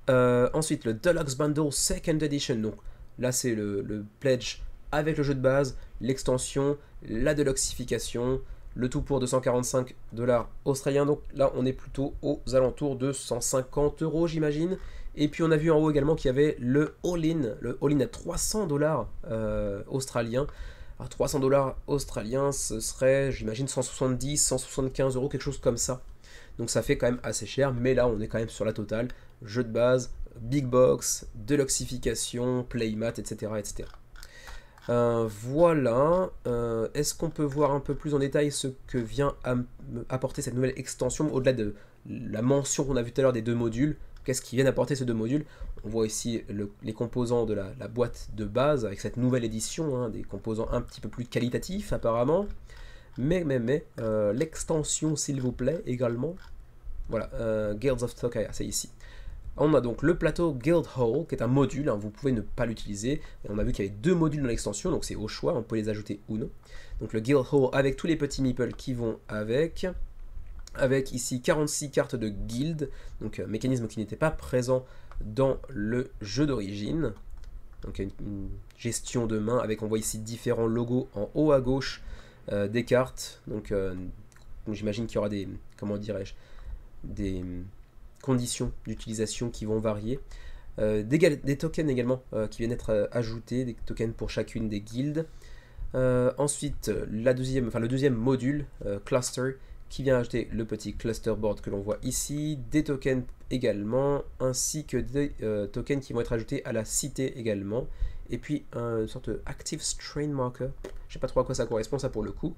Ensuite, le Deluxe Bundle Second Edition, donc là c'est le pledge avec le jeu de base, l'extension, la deluxification, le tout pour 245 dollars australiens, donc là on est plutôt aux alentours de 150 euros j'imagine. Et puis on a vu en haut également qu'il y avait le all-in à 300 dollars australiens. À 300 dollars australiens, ce serait j'imagine 170, 175 euros, quelque chose comme ça. Donc ça fait quand même assez cher, mais là on est quand même sur la totale. Jeu de base, big box, deluxification, playmat, etc. etc. Voilà, est-ce qu'on peut voir un peu plus en détail ce que vient apporter cette nouvelle extension, au-delà de la mention qu'on a vu tout à l'heure des deux modules? Qu'est-ce qui vient apporter ces deux modules? On voit ici les composants de la boîte de base, avec cette nouvelle édition, hein, des composants un petit peu plus qualitatifs apparemment, mais l'extension s'il vous plaît également, voilà, Guilds of Thokaya, c'est ici. On a donc le plateau Guildhall, qui est un module, hein, vous pouvez ne pas l'utiliser. Et on a vu qu'il y avait deux modules dans l'extension, donc c'est au choix, on peut les ajouter ou non. Donc le Guildhall avec tous les petits meeples qui vont avec. Avec ici 46 cartes de guild, donc mécanisme qui n'était pas présent dans le jeu d'origine. Donc une gestion de main avec, on voit ici différents logos en haut à gauche des cartes. Donc j'imagine qu'il y aura des, comment dirais-je, des conditions d'utilisation qui vont varier. Des tokens également qui viennent être ajoutés, des tokens pour chacune des guildes. Ensuite, le deuxième module, Cluster, qui vient ajouter le petit cluster board que l'on voit ici, des tokens également, ainsi que des tokens qui vont être ajoutés à la cité également, et puis une sorte de Active Strain Marker, je sais pas trop à quoi ça correspond ça pour le coup,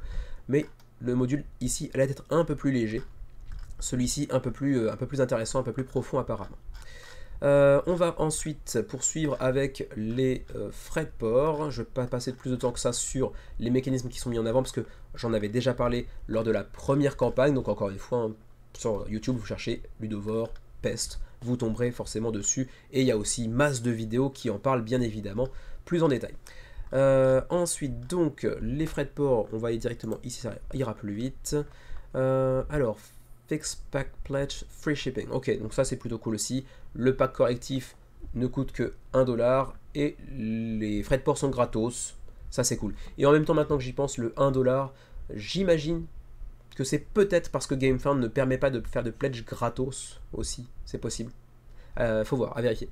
mais le module ici allait être un peu plus léger, celui-ci un peu plus intéressant, un peu plus profond apparemment. On va ensuite poursuivre avec les frais de port. Je ne vais pas passer plus de temps que ça sur les mécanismes qui sont mis en avant parce que j'en avais déjà parlé lors de la première campagne. Donc encore une fois, hein, sur YouTube, vous cherchez Ludovore, Pest, vous tomberez forcément dessus. Et il y a aussi masse de vidéos qui en parlent bien évidemment plus en détail. Ensuite, donc, les frais de port, on va aller directement ici, ça ira plus vite. Alors, Fixed Pack Pledge Free Shipping. Ok, donc ça c'est plutôt cool aussi. Le pack correctif ne coûte que 1 $ et les frais de port sont gratos. Ça c'est cool. Et en même temps, maintenant que j'y pense, le 1 $, j'imagine que c'est peut-être parce que GameFound ne permet pas de faire de pledge gratos aussi. C'est possible. Faut voir, à vérifier.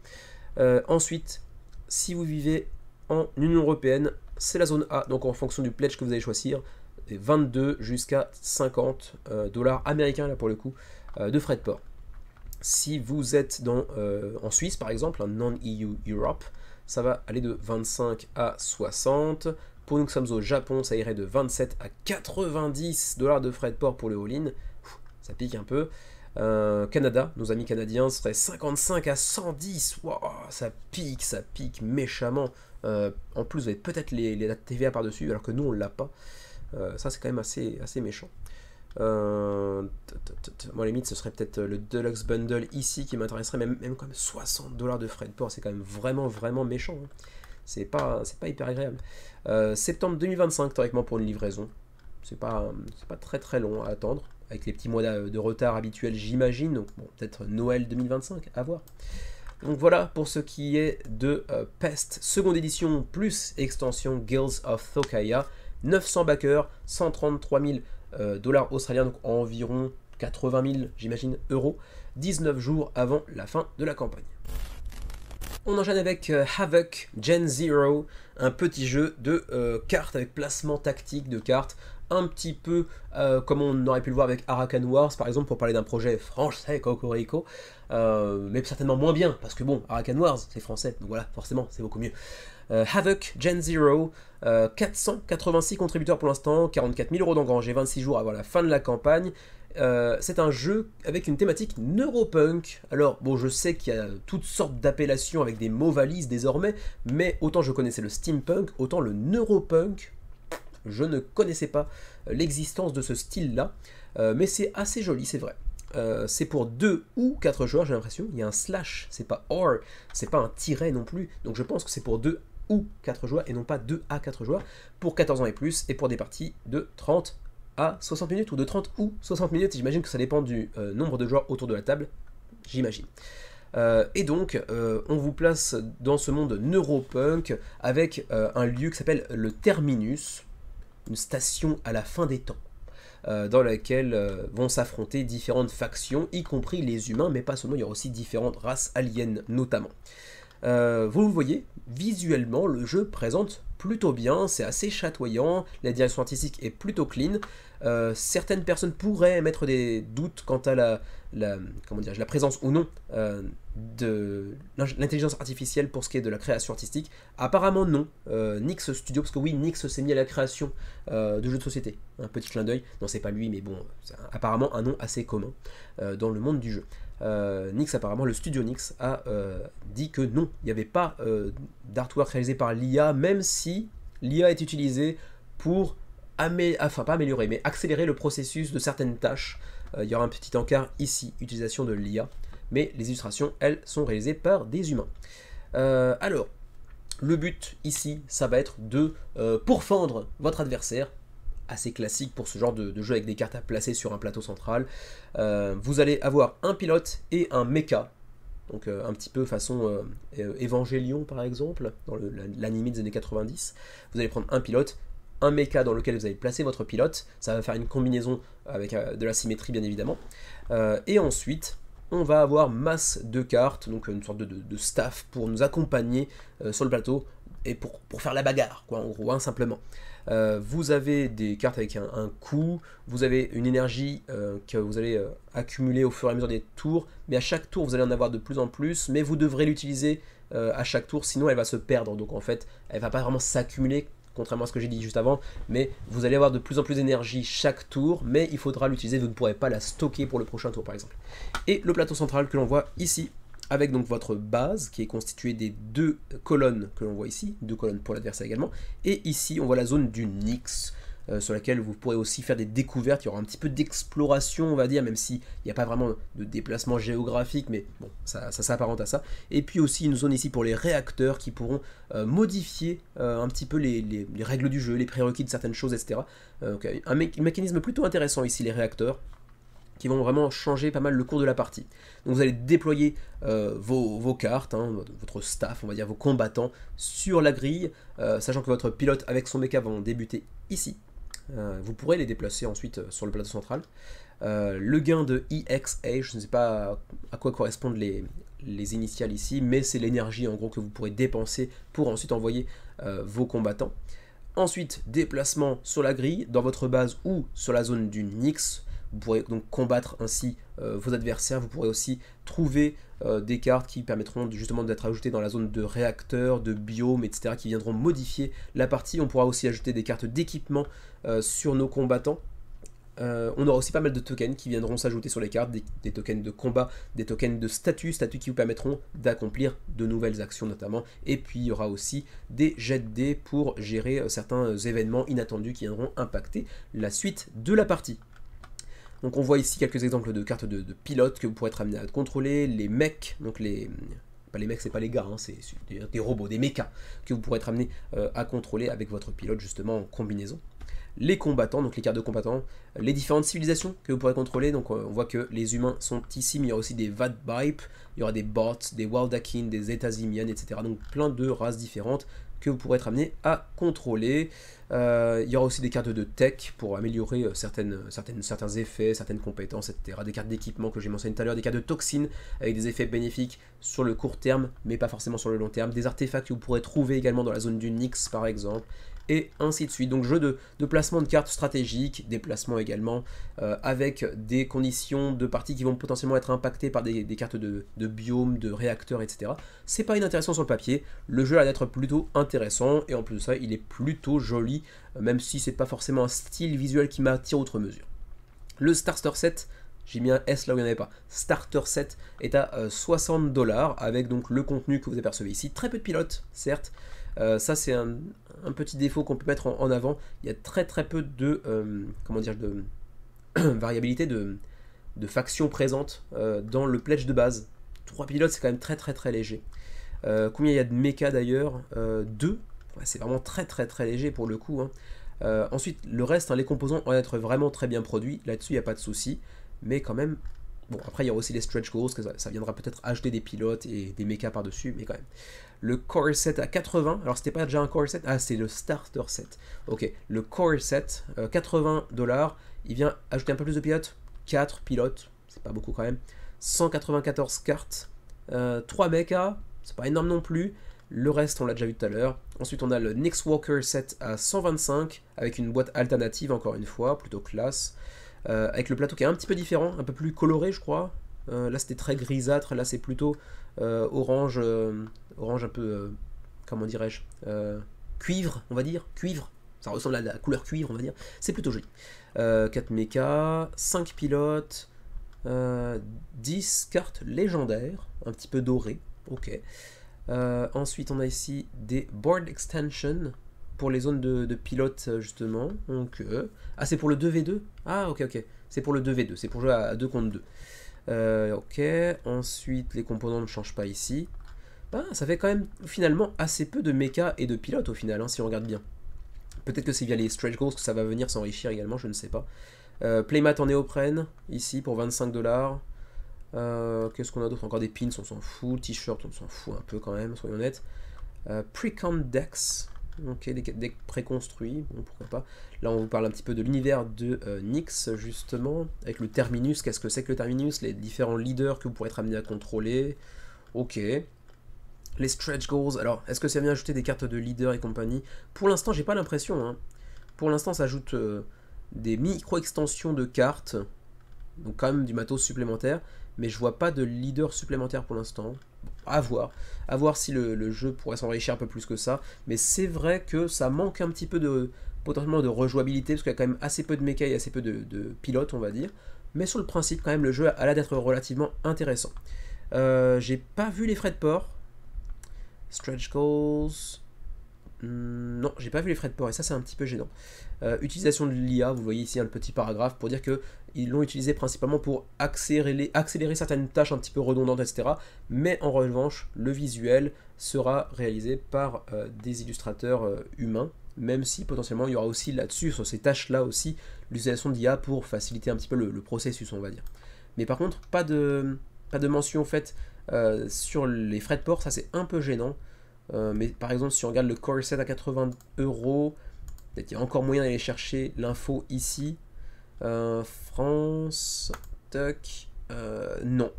Ensuite, si vous vivez en Union Européenne, c'est la zone A. Donc en fonction du pledge que vous allez choisir, 22 jusqu'à 50 $ américains là pour le coup de frais de port. Si vous êtes en Suisse par exemple, un non-EU Europe, ça va aller de 25 à 60. Pour nous qui sommes au Japon, ça irait de 27 à 90 $ de frais de port pour le all-in. Ça pique un peu. Canada, nos amis canadiens seraient 55 à 110. Wow, ça pique méchamment. En plus, vous avez peut-être la TVA par-dessus, alors que nous on l'a pas. Ça c'est quand même assez méchant. Moi à la limite ce serait peut-être le Deluxe Bundle ici qui m'intéresserait, même comme 60 $ de frais de port, c'est quand même vraiment méchant, hein. C'est pas hyper agréable. Septembre 2025 théoriquement pour une livraison, c'est pas très long à attendre, avec les petits mois de retard habituels j'imagine, donc bon, peut-être Noël 2025, à voir. Donc voilà pour ce qui est de Pest seconde édition plus extension Guilds of Thokaya. 900 backers, 133 000 $ australiens, donc environ 80 000, j'imagine, euros, 19 jours avant la fin de la campagne. On enchaîne avec Havoc Gen Zero, un petit jeu de cartes avec placement tactique de cartes, un petit peu comme on aurait pu le voir avec Arakan Wars par exemple, pour parler d'un projet français cocorico, mais certainement moins bien, parce que bon, Arakan Wars c'est français, donc voilà, forcément c'est beaucoup mieux. Havoc Gen Zero, 486 contributeurs pour l'instant, 44 000 € d'engrangés, 26 jours avant la fin de la campagne, c'est un jeu avec une thématique neuropunk. Alors bon, je sais qu'il y a toutes sortes d'appellations avec des mots valises désormais, mais autant je connaissais le steampunk, autant le neuropunk, je ne connaissais pas l'existence de ce style-là, mais c'est assez joli, c'est vrai. C'est pour 2 ou 4 joueurs, j'ai l'impression. Il y a un slash, c'est pas or, c'est pas un tiret non plus, donc je pense que c'est pour 2 ou 4 joueurs et non pas 2 à 4 joueurs, pour 14 ans et plus, et pour des parties de 30 à 60 minutes, ou de 30 ou 60 minutes, j'imagine que ça dépend du nombre de joueurs autour de la table, j'imagine. Et donc, on vous place dans ce monde neuropunk avec un lieu qui s'appelle le Terminus, une station à la fin des temps, dans laquelle vont s'affronter différentes factions, y compris les humains, mais pas seulement, il y aura aussi différentes races aliens notamment. Vous le voyez, visuellement, le jeu présente plutôt bien, c'est assez chatoyant, la direction artistique est plutôt clean. Certaines personnes pourraient émettre des doutes quant à la présence ou non de l'intelligence artificielle pour ce qui est de la création artistique. Apparemment non, Nyx Studio, parce que oui, Nyx s'est mis à la création de jeux de société. Un petit clin d'œil, non c'est pas lui, mais bon, c'est apparemment un nom assez commun dans le monde du jeu. Nyx, apparemment, le studio Nyx a dit que non, il n'y avait pas d'artwork réalisé par l'IA, même si l'IA est utilisée pour pas améliorer, mais accélérer le processus de certaines tâches. Il y aura un petit encart ici, utilisation de l'IA, mais les illustrations, elles, sont réalisées par des humains. Alors, le but ici, ça va être de pourfendre votre adversaire, assez classique pour ce genre de jeu avec des cartes à placer sur un plateau central. Vous allez avoir un pilote et un mecha, donc un petit peu façon Evangelion par exemple, dans l'anime des années 90. Vous allez prendre un pilote, un mecha dans lequel vous allez placer votre pilote, ça va faire une combinaison avec de la symétrie bien évidemment, et ensuite on va avoir masse de cartes, donc une sorte de staff pour nous accompagner sur le plateau, et pour faire la bagarre, quoi, en gros, hein, simplement. Vous avez des cartes avec un coût, vous avez une énergie que vous allez accumuler au fur et à mesure des tours, mais à chaque tour vous allez en avoir de plus en plus, mais vous devrez l'utiliser à chaque tour, sinon elle va se perdre, donc en fait elle va pas vraiment s'accumuler, contrairement à ce que j'ai dit juste avant, mais vous allez avoir de plus en plus d'énergie chaque tour, mais il faudra l'utiliser, vous ne pourrez pas la stocker pour le prochain tour par exemple. Et le plateau central que l'on voit ici, avec donc votre base qui est constituée des 2 colonnes que l'on voit ici, 2 colonnes pour l'adversaire également, et ici on voit la zone du Nyx, sur laquelle vous pourrez aussi faire des découvertes, il y aura un petit peu d'exploration on va dire, même s'il n'y a pas vraiment de déplacement géographique, mais bon, ça s'apparente à ça. Et puis aussi une zone ici pour les réacteurs qui pourront modifier un petit peu les règles du jeu, les prérequis de certaines choses, etc. Donc, un mécanisme plutôt intéressant ici, les réacteurs, qui vont vraiment changer pas mal le cours de la partie. Donc vous allez déployer vos cartes, hein, votre staff, on va dire vos combattants, sur la grille, sachant que votre pilote avec son mecha vont débuter ici. Vous pourrez les déplacer ensuite sur le plateau central. Le gain de EXA, je ne sais pas à quoi correspondent les initiales ici, mais c'est l'énergie en gros que vous pourrez dépenser pour ensuite envoyer vos combattants. Ensuite, déplacement sur la grille, dans votre base ou sur la zone du Nyx. Vous pourrez donc combattre ainsi vos adversaires. Vous pourrez aussi trouver des cartes qui permettront justement d'être ajoutées dans la zone de réacteurs, de biomes, etc. qui viendront modifier la partie. On pourra aussi ajouter des cartes d'équipement sur nos combattants. On aura aussi pas mal de tokens qui viendront s'ajouter sur les cartes, des tokens de combat, des tokens de statuts qui vous permettront d'accomplir de nouvelles actions notamment, et puis il y aura aussi des jets de dés pour gérer certains événements inattendus qui viendront impacter la suite de la partie. Donc on voit ici quelques exemples de cartes de pilotes que vous pourrez être amené à contrôler, les mechs, donc pas les mecs, c'est pas les gars, hein, c'est des robots, des mechas, que vous pourrez être amené à contrôler avec votre pilote justement en combinaison. Les combattants, donc les cartes de combattants, les différentes civilisations que vous pourrez contrôler, donc on voit que les humains sont ici, mais il y aura aussi des Vadbipe, il y aura des bots, des Waldakin, des Etazimian, etc. Donc plein de races différentes que vous pourrez être amené à contrôler. Il y aura aussi des cartes de tech pour améliorer certains effets, certaines compétences, etc. Des cartes d'équipement que j'ai mentionné tout à l'heure, des cartes de toxines avec des effets bénéfiques sur le court terme, mais pas forcément sur le long terme. Des artefacts que vous pourrez trouver également dans la zone du Nyx par exemple, et ainsi de suite. Donc jeu de placement de cartes stratégiques, des placements également, avec des conditions de partie qui vont potentiellement être impactées par des cartes de biomes, de réacteurs, etc. C'est pas inintéressant sur le papier, le jeu a l'air d'être plutôt intéressant, et en plus de ça, il est plutôt joli, même si c'est pas forcément un style visuel qui m'attire outre mesure. Le Starter Set, j'ai mis un S là où il n'y en avait pas, Starter Set est à 60$ avec donc le contenu que vous apercevez ici. Très peu de pilotes, certes. Ça c'est un petit défaut qu'on peut mettre en avant. Il y a très peu de, comment dire, de variabilité de factions présentes dans le pledge de base. 3 pilotes c'est quand même très léger. Combien il y a de méca d'ailleurs 2. Ouais, c'est vraiment très léger pour le coup, hein. Ensuite, le reste, hein, les composants vont être vraiment très bien produits. Là-dessus, il n'y a pas de souci. Mais quand même, bon, après, il y aura aussi les stretch goals, que ça viendra peut-être ajouter des pilotes et des mechas par-dessus, mais quand même. Le core set à 80, alors c'était pas déjà un core set, ah, c'est le starter set. Ok, le core set, 80$, il vient ajouter un peu plus de pilotes, 4 pilotes, c'est pas beaucoup quand même. 194 cartes, 3 mechas, c'est pas énorme non plus. Le reste, on l'a déjà vu tout à l'heure. Ensuite, on a le Nix Walker set à 125, avec une boîte alternative, encore une fois, plutôt classe. Avec le plateau qui est un petit peu différent, un peu plus coloré, je crois. Là, c'était très grisâtre. Là, c'est plutôt orange, orange un peu, comment dirais-je, cuivre, on va dire. Cuivre. Ça ressemble à la couleur cuivre, on va dire. C'est plutôt joli. 4 mechas, 5 pilotes, 10 cartes légendaires, un petit peu dorées. Ok. Ensuite, on a ici des board extension pour les zones de pilote, justement. Donc, ah, c'est pour le 2v2. Ah, ok. C'est pour le 2v2. C'est pour jouer à 2 contre 2. Ok. Ensuite, les composants ne changent pas ici. Ah, ça fait quand même finalement assez peu de mecha et de pilotes au final, hein, si on regarde bien. Peut-être que c'est via les stretch goals que ça va venir s'enrichir également, je ne sais pas. Playmat en néoprène, ici pour 25$. Qu'est-ce qu'on a d'autre? Encore des pins, on s'en fout. T-shirt, on s'en fout un peu quand même, soyons honnêtes. Precon decks, ok, des decks préconstruits, bon, pourquoi pas. Là, on vous parle un petit peu de l'univers de Nyx, justement, avec le Terminus. Qu'est-ce que c'est que le Terminus? Les différents leaders que vous pourrez être amené à contrôler. Ok. Les stretch goals, alors, est-ce que ça vient ajouter des cartes de leader et compagnie? Pour l'instant, j'ai pas l'impression, hein. Pour l'instant, ça ajoute des micro-extensions de cartes, donc quand même du matos supplémentaire, mais je vois pas de leader supplémentaire pour l'instant. À voir si le jeu pourrait s'enrichir un peu plus que ça, mais c'est vrai que ça manque un petit peu de potentiellement de rejouabilité, parce qu'il y a quand même assez peu de mecha et assez peu de pilotes, on va dire, mais sur le principe, quand même, le jeu a l'air d'être relativement intéressant. J'ai pas vu les frais de port. Stretch goals... non, j'ai pas vu les frais de port, et ça c'est un petit peu gênant. Utilisation de l'IA, vous voyez ici un petit paragraphe pour dire qu'ils l'ont utilisé principalement pour accélérer certaines tâches un petit peu redondantes, etc. Mais en revanche, le visuel sera réalisé par des illustrateurs humains, même si potentiellement il y aura aussi là-dessus, sur ces tâches-là aussi, l'utilisation d'IA pour faciliter un petit peu le processus, on va dire. Mais par contre, pas de mention faite sur les frais de port, ça c'est un peu gênant. Mais par exemple, si on regarde le core set à 80€, peut-être qu'il y a encore moyen d'aller chercher l'info ici. France, tuck, non.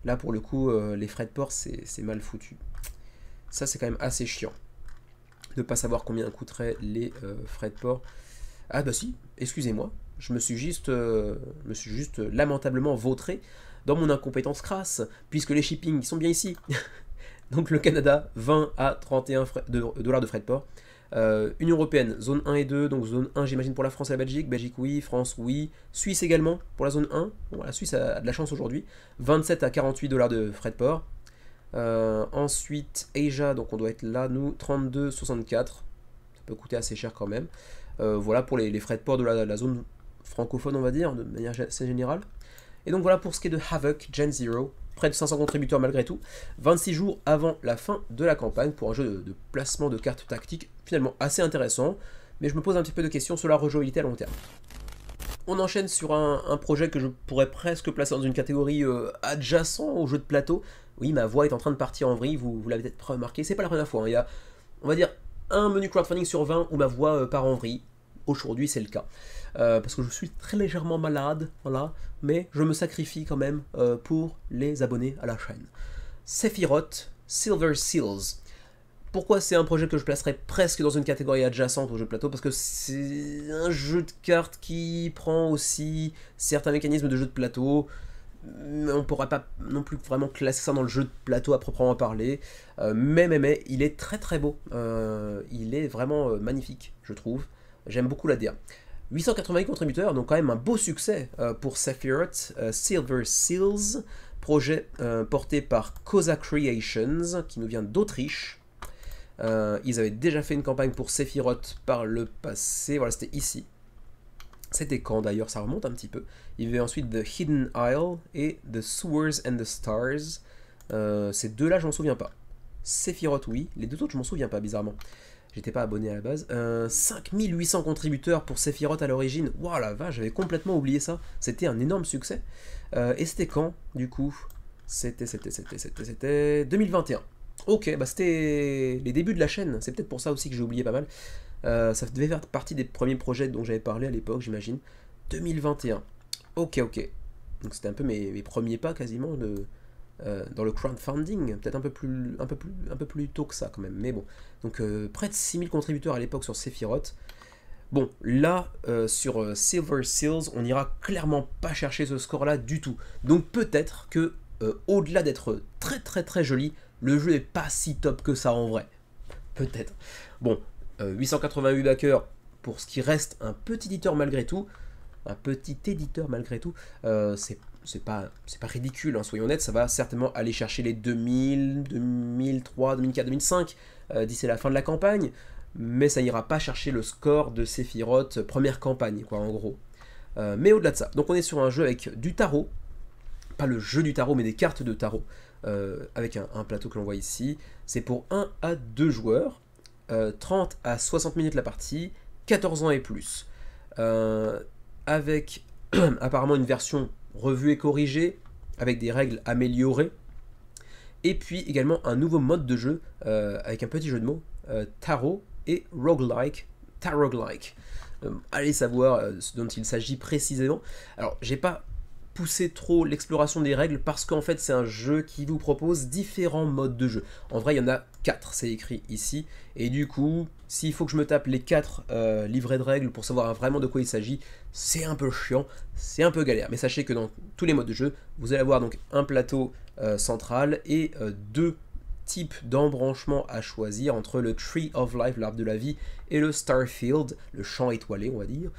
Là, pour le coup, les frais de port, c'est mal foutu. Ça, c'est quand même assez chiant de ne pas savoir combien coûteraient les frais de port. Ah bah si, excusez-moi, je me suis juste lamentablement vautré dans mon incompétence crasse, puisque les shipping sont bien ici. Donc le Canada, 20 à 31 dollars de frais de port. Union Européenne, zone 1 et 2, donc zone 1 j'imagine pour la France et la Belgique, Belgique oui, France oui, Suisse également pour la zone 1, bon, la Suisse a de la chance aujourd'hui, 27 à 48$ de frais de port. Ensuite Asia, donc on doit être là, nous, 32,64, ça peut coûter assez cher quand même. Voilà pour les frais de port de la zone francophone, on va dire, de manière assez générale. Et donc voilà pour ce qui est de Havoc Gen 0, près de 500 contributeurs malgré tout, 26 jours avant la fin de la campagne pour un jeu de placement de cartes tactiques finalement assez intéressant, mais je me pose un petit peu de questions sur la rejouabilité à long terme. On enchaîne sur un projet que je pourrais presque placer dans une catégorie adjacent au jeu de plateau. Oui, ma voix est en train de partir en vrille, vous l'avez peut-être remarqué, c'est pas la première fois, hein. Il y a, on va dire, un menu crowdfunding sur 20 où ma voix part en vrille. Aujourd'hui, c'est le cas. Parce que je suis très légèrement malade, voilà, mais je me sacrifie quand même pour les abonnés à la chaîne. Sephiroth Silver Seals. Pourquoi c'est un projet que je placerais presque dans une catégorie adjacente au jeu de plateau? Parce que c'est un jeu de cartes qui prend aussi certains mécanismes de jeu de plateau. On ne pourra pas non plus vraiment classer ça dans le jeu de plateau à proprement parler. Mais, il est très beau. Il est vraiment magnifique, je trouve. J'aime beaucoup la DA. 888 contributeurs, donc quand même un beau succès pour Sephiroth Silver Seals, projet porté par Koza Creations, qui nous vient d'Autriche. Ils avaient déjà fait une campagne pour Sephiroth par le passé, voilà, c'était ici. C'était quand d'ailleurs, ça remonte un petit peu. Il y avait ensuite The Hidden Isle et The Sewers and the Stars. Ces deux-là, je m'en souviens pas. Sephiroth, oui. Les deux autres, je m'en souviens pas, bizarrement. J'étais pas abonné à la base. 5800 contributeurs pour Sephiroth à l'origine. Waouh la vache, j'avais complètement oublié ça. C'était un énorme succès. Et c'était quand, du coup? C'était 2021. Ok, bah c'était les débuts de la chaîne. C'est peut-être pour ça aussi que j'ai oublié pas mal. Ça devait faire partie des premiers projets dont j'avais parlé à l'époque, j'imagine. 2021. Ok, ok. Donc c'était un peu mes premiers pas quasiment dans le crowdfunding. Peut-être un peu plus tôt que ça quand même. Mais bon. Donc près de 6000 contributeurs à l'époque sur Sephiroth. Bon, là, sur Silver Seals, on n'ira clairement pas chercher ce score-là du tout. Donc peut-être que, au-delà d'être très très très joli, le jeu est pas si top que ça en vrai. Peut-être. Bon, 888 backers pour ce qui reste un petit éditeur malgré tout. Un petit éditeur malgré tout. C'est pas ridicule, hein, soyons honnêtes. Ça va certainement aller chercher les 2000, 2003, 2004, 2005 d'ici la fin de la campagne. Mais ça n'ira pas chercher le score de Sephiroth première campagne, quoi, en gros. Mais au-delà de ça, donc on est sur un jeu avec du tarot. Pas le jeu du tarot, mais des cartes de tarot. Avec un plateau que l'on voit ici. C'est pour 1 à 2 joueurs. 30 à 60 minutes la partie, 14 ans et plus. Avec apparemment une version revue et corrigée, avec des règles améliorées. Et puis également un nouveau mode de jeu, avec un petit jeu de mots, tarot et roguelike, taroglike. Allez savoir ce dont il s'agit précisément. Alors, j'ai pas poussé trop l'exploration des règles parce qu'en fait c'est un jeu qui vous propose différents modes de jeu. En vrai il y en a 4, c'est écrit ici, et du coup s'il faut que je me tape les 4 livrets de règles pour savoir vraiment de quoi il s'agit, c'est un peu chiant, c'est un peu galère. Mais sachez que dans tous les modes de jeu, vous allez avoir donc un plateau central et deux type d'embranchement à choisir entre le Tree of Life, l'arbre de la vie, et le Starfield, le champ étoilé, on va dire.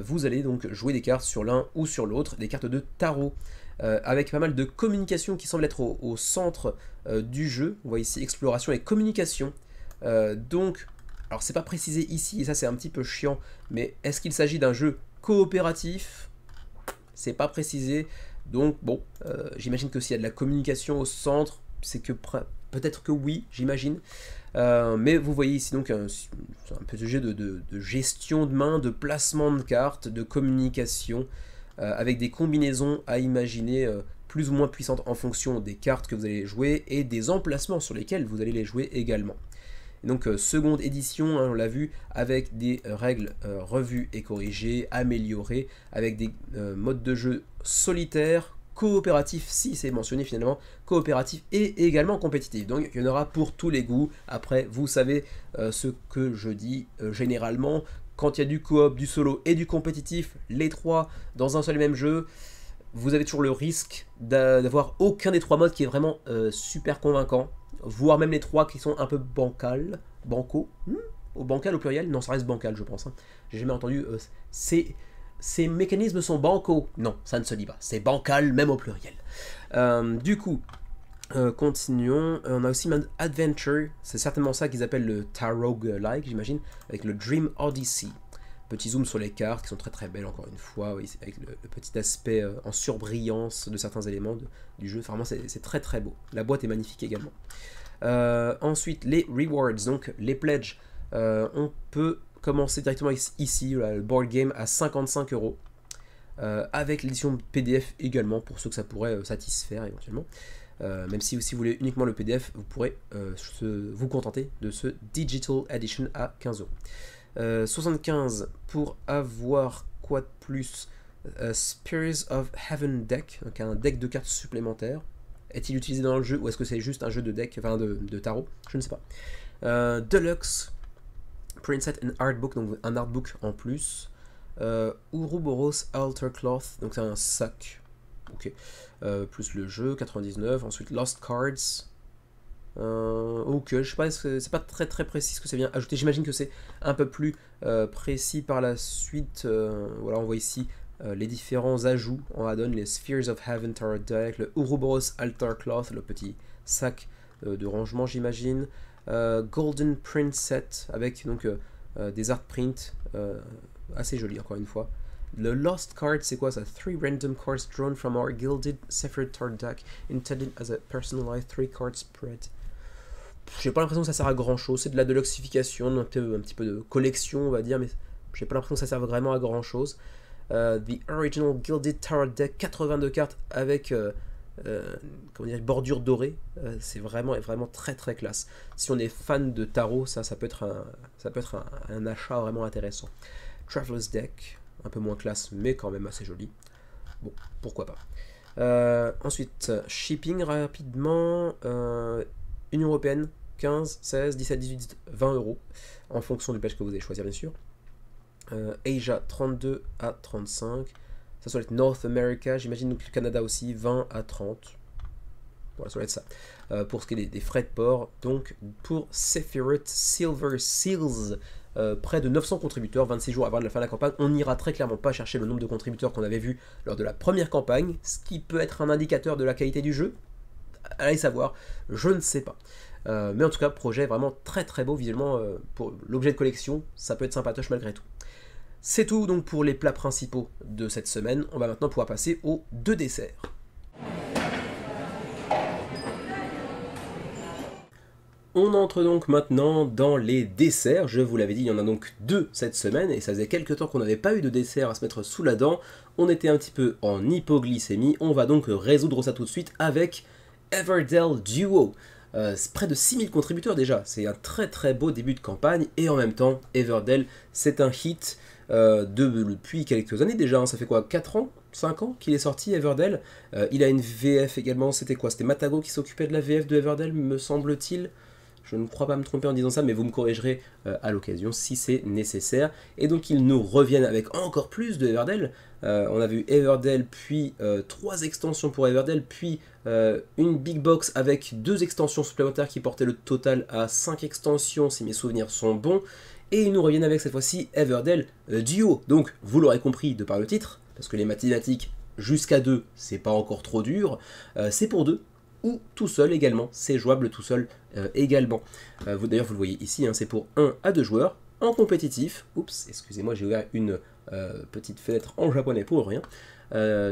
Vous allez donc jouer des cartes sur l'un ou sur l'autre, des cartes de tarot, avec pas mal de communication qui semble être au centre du jeu. On voit ici exploration et communication. Donc, alors c'est pas précisé ici, et ça c'est un petit peu chiant, mais est-ce qu'il s'agit d'un jeu coopératif? C'est pas précisé. Donc bon, j'imagine que s'il y a de la communication au centre, c'est que peut-être que oui, j'imagine. Mais vous voyez ici donc un petit jeu de gestion de main, de placement de cartes, de communication, avec des combinaisons à imaginer plus ou moins puissantes en fonction des cartes que vous allez jouer et des emplacements sur lesquels vous allez les jouer également. Et donc seconde édition, hein, on l'a vu, avec des règles revues et corrigées, améliorées, avec des modes de jeu solitaires, coopératif, si c'est mentionné finalement, coopératif et également compétitif. Donc il y en aura pour tous les goûts. Après, vous savez ce que je dis généralement, quand il y a du coop, du solo et du compétitif, les trois dans un seul et même jeu, vous avez toujours le risque d'avoir aucun des trois modes qui est vraiment super convaincant, voire même les trois qui sont un peu bancaux, au bancal au pluriel, non ça reste bancal je pense, hein. J'ai jamais entendu, ces mécanismes sont bancaux. Non, ça ne se dit pas. C'est bancal, même au pluriel. Du coup, continuons. On a aussi Adventure. C'est certainement ça qu'ils appellent le Tarot-like, j'imagine, avec le Dream Odyssey. Petit zoom sur les cartes, qui sont très très belles, encore une fois, oui, avec le petit aspect en surbrillance de certains éléments du jeu. Enfin, vraiment, c'est très très beau. La boîte est magnifique également. Ensuite, les rewards, donc les pledges. On peut commencer directement ici, le board game à 55 €, avec l'édition PDF également, pour ceux que ça pourrait satisfaire éventuellement. Même si vous voulez uniquement le PDF, vous pourrez vous contenter de ce Digital Edition à 15 €. 75 pour avoir quoi de plus? Spirits of Heaven deck, donc un deck de cartes supplémentaires. Est-il utilisé dans le jeu ou est-ce que c'est juste un jeu de deck, enfin de tarot? Je ne sais pas. Deluxe Printed and Artbook, donc un artbook en plus. Ouroboros Altar Cloth, donc c'est un sac. Ok. Plus le jeu, 99. Ensuite Lost Cards. Ok, je sais pas, c'est pas très précis ce que ça vient ajouter. J'imagine que c'est un peu plus précis par la suite. Voilà, on voit ici les différents ajouts en add-on, les Spheres of Heaven Tarot Deck, le Ouroboros Altar Cloth, le petit sac de rangement, j'imagine. Golden Print Set avec donc des art prints assez jolis, encore une fois. Le Lost Card, c'est quoi ça? 3 random cards drawn from our Gilded Sephirot Tarot Deck, intended as a personalized 3 card spread. J'ai pas l'impression que ça sert à grand chose, c'est de la deluxification, un petit peu de collection, on va dire, mais j'ai pas l'impression que ça serve vraiment à grand chose. The Original Gilded Tarot Deck, 82 cartes avec comment dire, bordure dorée, c'est vraiment très classe. Si on est fan de tarot, ça peut être un achat vraiment intéressant. Traveler's Deck, un peu moins classe, mais quand même assez joli. Bon, pourquoi pas. Ensuite, shipping rapidement. Union Européenne, 15, 16, 17, 18, 20 euros, en fonction du page que vous allez choisir, bien sûr. Asia, 32 à 35. Ça doit être North America, j'imagine, donc le Canada aussi, 20 à 30. Voilà, ça doit être ça. Pour ce qui est des frais de port, donc pour Sephirot Silver Seals, près de 900 contributeurs, 26 jours avant la fin de la campagne. On n'ira très clairement pas chercher le nombre de contributeurs qu'on avait vu lors de la première campagne, ce qui peut être un indicateur de la qualité du jeu. Allez savoir, je ne sais pas. Mais en tout cas, projet vraiment très beau visuellement pour l'objet de collection, ça peut être sympatoche malgré tout. C'est tout donc pour les plats principaux de cette semaine. On va maintenant pouvoir passer aux 2 desserts. On entre donc maintenant dans les desserts. Je vous l'avais dit, il y en a donc 2 cette semaine, et ça faisait quelques temps qu'on n'avait pas eu de dessert à se mettre sous la dent. On était un petit peu en hypoglycémie. On va donc résoudre ça tout de suite avec Everdell Duo. Près de 6000 contributeurs déjà, c'est un très beau début de campagne, et en même temps, Everdell, c'est un hit depuis quelques années déjà, hein. Ça fait quoi, 4 ans 5 ans qu'il est sorti, Everdell. Il a une VF également, c'était quoi? C'était Matago qui s'occupait de la VF de Everdell, me semble-t-il. Je ne crois pas me tromper en disant ça, mais vous me corrigerez à l'occasion si c'est nécessaire. Et donc ils nous reviennent avec encore plus de Everdell. On a vu Everdell, puis 3 extensions pour Everdell, puis une big box avec 2 extensions supplémentaires qui portaient le total à 5 extensions si mes souvenirs sont bons. Et ils nous reviennent avec cette fois-ci Everdell Duo. Donc vous l'aurez compris de par le titre, parce que les mathématiques jusqu'à 2 c'est pas encore trop dur, c'est pour 2. Ou tout seul également, c'est jouable tout seul également. D'ailleurs vous le voyez ici, hein, c'est pour 1 à 2 joueurs, en compétitif. Oups, excusez-moi, j'ai ouvert une petite fenêtre en japonais pour rien.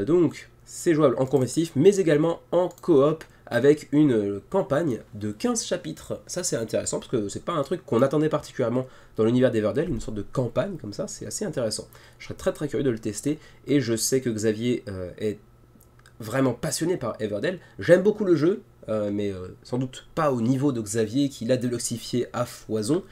Donc c'est jouable en compétitif, mais également en coop, avec une campagne de 15 chapitres. Ça c'est intéressant, parce que c'est pas un truc qu'on attendait particulièrement dans l'univers d'Everdell, une sorte de campagne comme ça, c'est assez intéressant. Je serais très curieux de le tester, et je sais que Xavier est vraiment passionné par Everdell. J'aime beaucoup le jeu, mais sans doute pas au niveau de Xavier, qui l'a déluxifié à foison,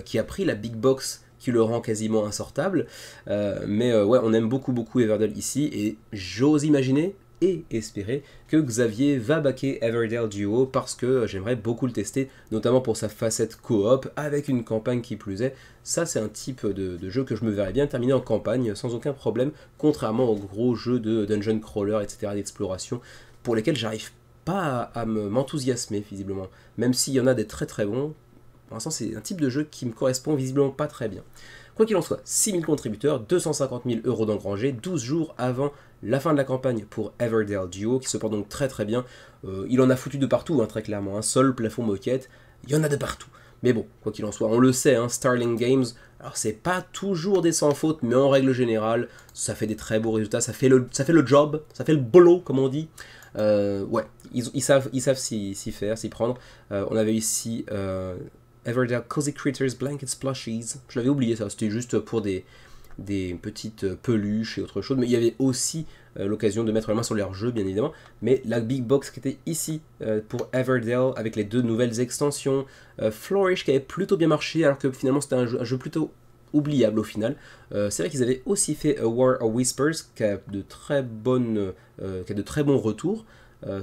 qui a pris la big box qui le rend quasiment insortable. Mais ouais, on aime beaucoup Everdell ici, et j'ose imaginer et espérer que Xavier va backer Everdell Duo, parce que j'aimerais beaucoup le tester, notamment pour sa facette coop, avec une campagne qui plus est. Ça c'est un type de jeu que je me verrais bien terminer en campagne sans aucun problème, contrairement aux gros jeux de dungeon crawler, etc., d'exploration, pour lesquels j'arrive pas à m'enthousiasmer visiblement, même s'il y en a des très bons. Pour l'instant c'est un type de jeu qui me correspond visiblement pas très bien. Quoi qu'il en soit, 6000 contributeurs, 250 000 euros d'engrangés, 12 jours avant la fin de la campagne pour Everdell Duo, qui se porte donc très bien. Il en a foutu de partout, hein, très clairement, un sol, plafond, moquette, il y en a de partout. Mais bon, quoi qu'il en soit, on le sait, hein, Starling Games, alors c'est pas toujours des sans fautes, mais en règle générale, ça fait des très beaux résultats, ça fait le job, ça fait le boulot, comme on dit. Ouais, ils savent s'y faire, s'y prendre. On avait ici Everdell Cozy Critters Blankets Plushies, je l'avais oublié ça, c'était juste pour des petites peluches et autre chose, mais il y avait aussi l'occasion de mettre la main sur leur jeu, bien évidemment, mais la big box qui était ici pour Everdell, avec les 2 nouvelles extensions, Flourish qui avait plutôt bien marché, alors que finalement c'était un jeu plutôt oubliable au final. C'est vrai qu'ils avaient aussi fait A War of Whispers, qui a de très bons retours,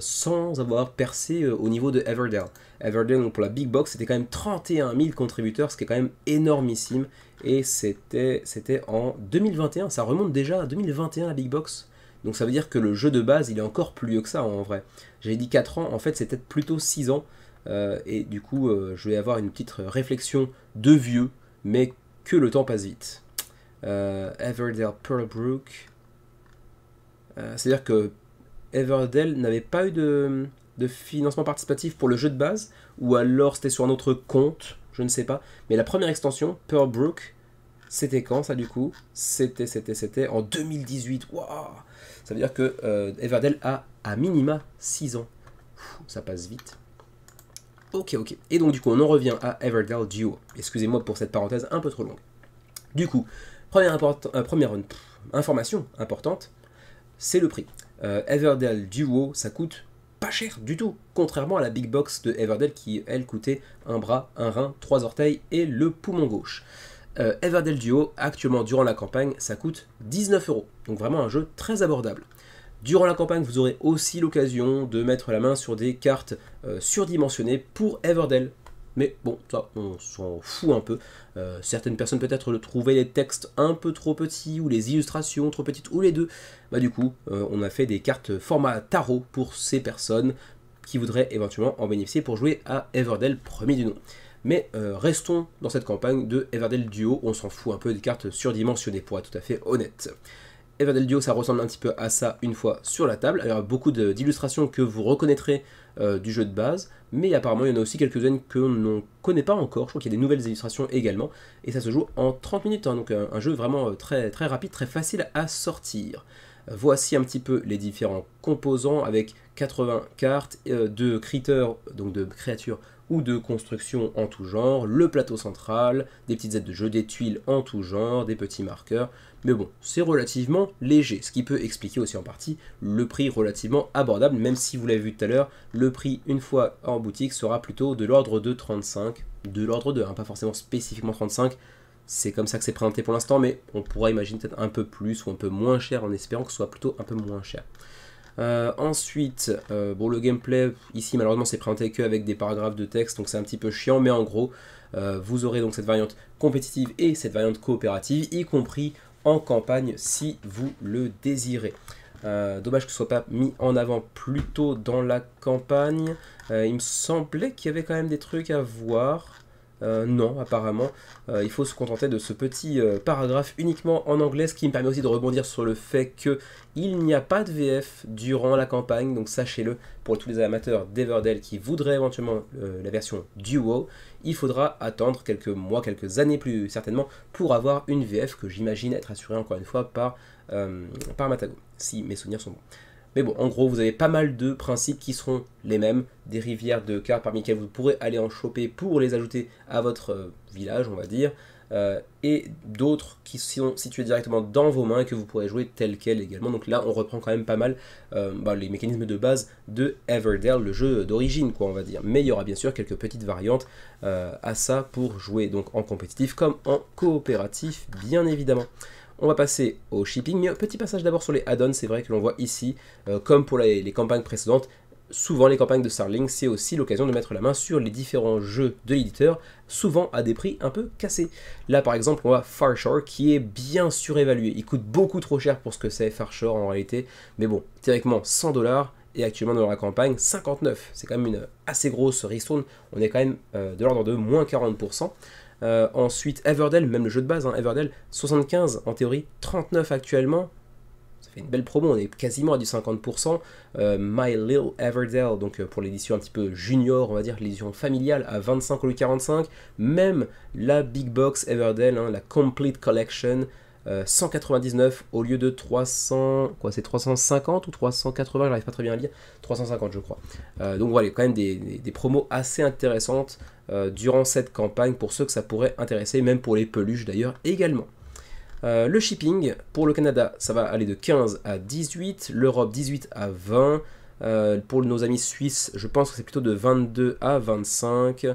sans avoir percé au niveau de Everdell. Everdell, donc pour la big box, c'était quand même 31 000 contributeurs, ce qui est quand même énormissime, et c'était en 2021, ça remonte déjà à 2021 la big box, donc ça veut dire que le jeu de base il est encore plus vieux que ça en vrai. J'avais dit 4 ans, en fait c'était plutôt 6 ans, et du coup je vais avoir une petite réflexion de vieux, mais que le temps passe vite. Everdell Pearlbrook, c'est-à-dire que Everdell n'avait pas eu de financement participatif pour le jeu de base, ou alors c'était sur un autre compte, je ne sais pas, mais la première extension, Pearlbrook, c'était quand ça du coup? C'était en 2018, waouh! Ça veut dire que Everdell a à minima 6 ans. Ça passe vite. Ok. Et donc du coup on en revient à Everdell Duo. Excusez-moi pour cette parenthèse un peu trop longue. Du coup, première information importante, c'est le prix. Everdell Duo, ça coûte pas cher du tout, contrairement à la big box de Everdell qui, elle, coûtait un bras, un rein, 3 orteils et le poumon gauche. Everdell Duo, actuellement durant la campagne, ça coûte 19 €. Donc vraiment un jeu très abordable. Durant la campagne, vous aurez aussi l'occasion de mettre la main sur des cartes surdimensionnées pour Everdell. Mais bon, ça, on s'en fout un peu. Certaines personnes peut-être le trouvaient les textes un peu trop petits, ou les illustrations trop petites, ou les deux. Bah du coup, on a fait des cartes format tarot pour ces personnes qui voudraient éventuellement en bénéficier pour jouer à Everdell premier du nom. Mais restons dans cette campagne de Everdell Duo, on s'en fout un peu des cartes surdimensionnées, pour être tout à fait honnête. Everdell Duo, ça ressemble un petit peu à ça une fois sur la table. Il y a beaucoup d'illustrations que vous reconnaîtrez du jeu de base, mais apparemment il y en a aussi quelques-unes que l'on ne connaît pas encore. Je crois qu'il y a des nouvelles illustrations également, et ça se joue en 30 minutes, hein, donc un jeu vraiment très rapide, très facile à sortir. Voici un petit peu les différents composants avec 80 cartes de critters, donc de créatures ou de construction en tout genre, le plateau central, des petites aides de jeu, des tuiles en tout genre, des petits marqueurs, mais bon, c'est relativement léger, ce qui peut expliquer aussi en partie le prix relativement abordable, même si vous l'avez vu tout à l'heure, le prix une fois en boutique sera plutôt de l'ordre de 35, de l'ordre de, hein, pas forcément spécifiquement 35, c'est comme ça que c'est présenté pour l'instant, mais on pourra imaginer peut-être un peu plus ou un peu moins cher en espérant que ce soit plutôt un peu moins cher. Ensuite, bon, le gameplay, ici malheureusement c'est présenté qu'avec des paragraphes de texte, donc c'est un petit peu chiant, mais en gros, vous aurez donc cette variante compétitive et cette variante coopérative, y compris en campagne si vous le désirez. Dommage que ce soit pas mis en avant plus tôt dans la campagne. Il me semblait qu'il y avait quand même des trucs à voir. Non, apparemment, il faut se contenter de ce petit paragraphe uniquement en anglais, ce qui me permet aussi de rebondir sur le fait qu'il n'y a pas de VF durant la campagne, donc sachez-le, pour tous les amateurs d'Everdell qui voudraient éventuellement la version Duo, il faudra attendre quelques mois, quelques années plus certainement, pour avoir une VF que j'imagine être assurée encore une fois par Matago, si mes souvenirs sont bons. Mais bon, en gros, vous avez pas mal de principes qui seront les mêmes, des rivières de cartes parmi lesquelles vous pourrez aller en choper pour les ajouter à votre village, on va dire, et d'autres qui sont situés directement dans vos mains et que vous pourrez jouer tel quel également. Donc là, on reprend quand même pas mal les mécanismes de base de Everdell, le jeu d'origine, quoi, on va dire. Mais il y aura bien sûr quelques petites variantes à ça pour jouer donc en compétitif comme en coopératif, bien évidemment. On va passer au shipping, mais un petit passage d'abord sur les add-ons, c'est vrai que l'on voit ici, comme pour les campagnes précédentes, souvent les campagnes de Starlink, c'est aussi l'occasion de mettre la main sur les différents jeux de l'éditeur, souvent à des prix un peu cassés. Là par exemple on voit Farshore qui est bien surévalué, il coûte beaucoup trop cher pour ce que c'est Farshore en réalité, mais bon, théoriquement 100 $, et actuellement dans la campagne 59, c'est quand même une assez grosse ristourne, on est quand même de l'ordre de moins 40%. Ensuite Everdell, même le jeu de base, hein, Everdell 75 en théorie, 39 actuellement, ça fait une belle promo, on est quasiment à du 50%. My Little Everdell, donc pour l'édition un petit peu junior, on va dire l'édition familiale, à 25 au lieu de 45, même la Big Box Everdell, hein, la Complete Collection, 199 au lieu de 300, quoi c'est 350 ou 380, j'arrive pas très bien à lire, 350 je crois. Donc voilà, il y a quand même des promos assez intéressantes durant cette campagne pour ceux que ça pourrait intéresser, même pour les peluches d'ailleurs également. Le shipping, pour le Canada, ça va aller de 15 à 18, l'Europe 18 à 20, pour nos amis suisses, je pense que c'est plutôt de 22 à 25,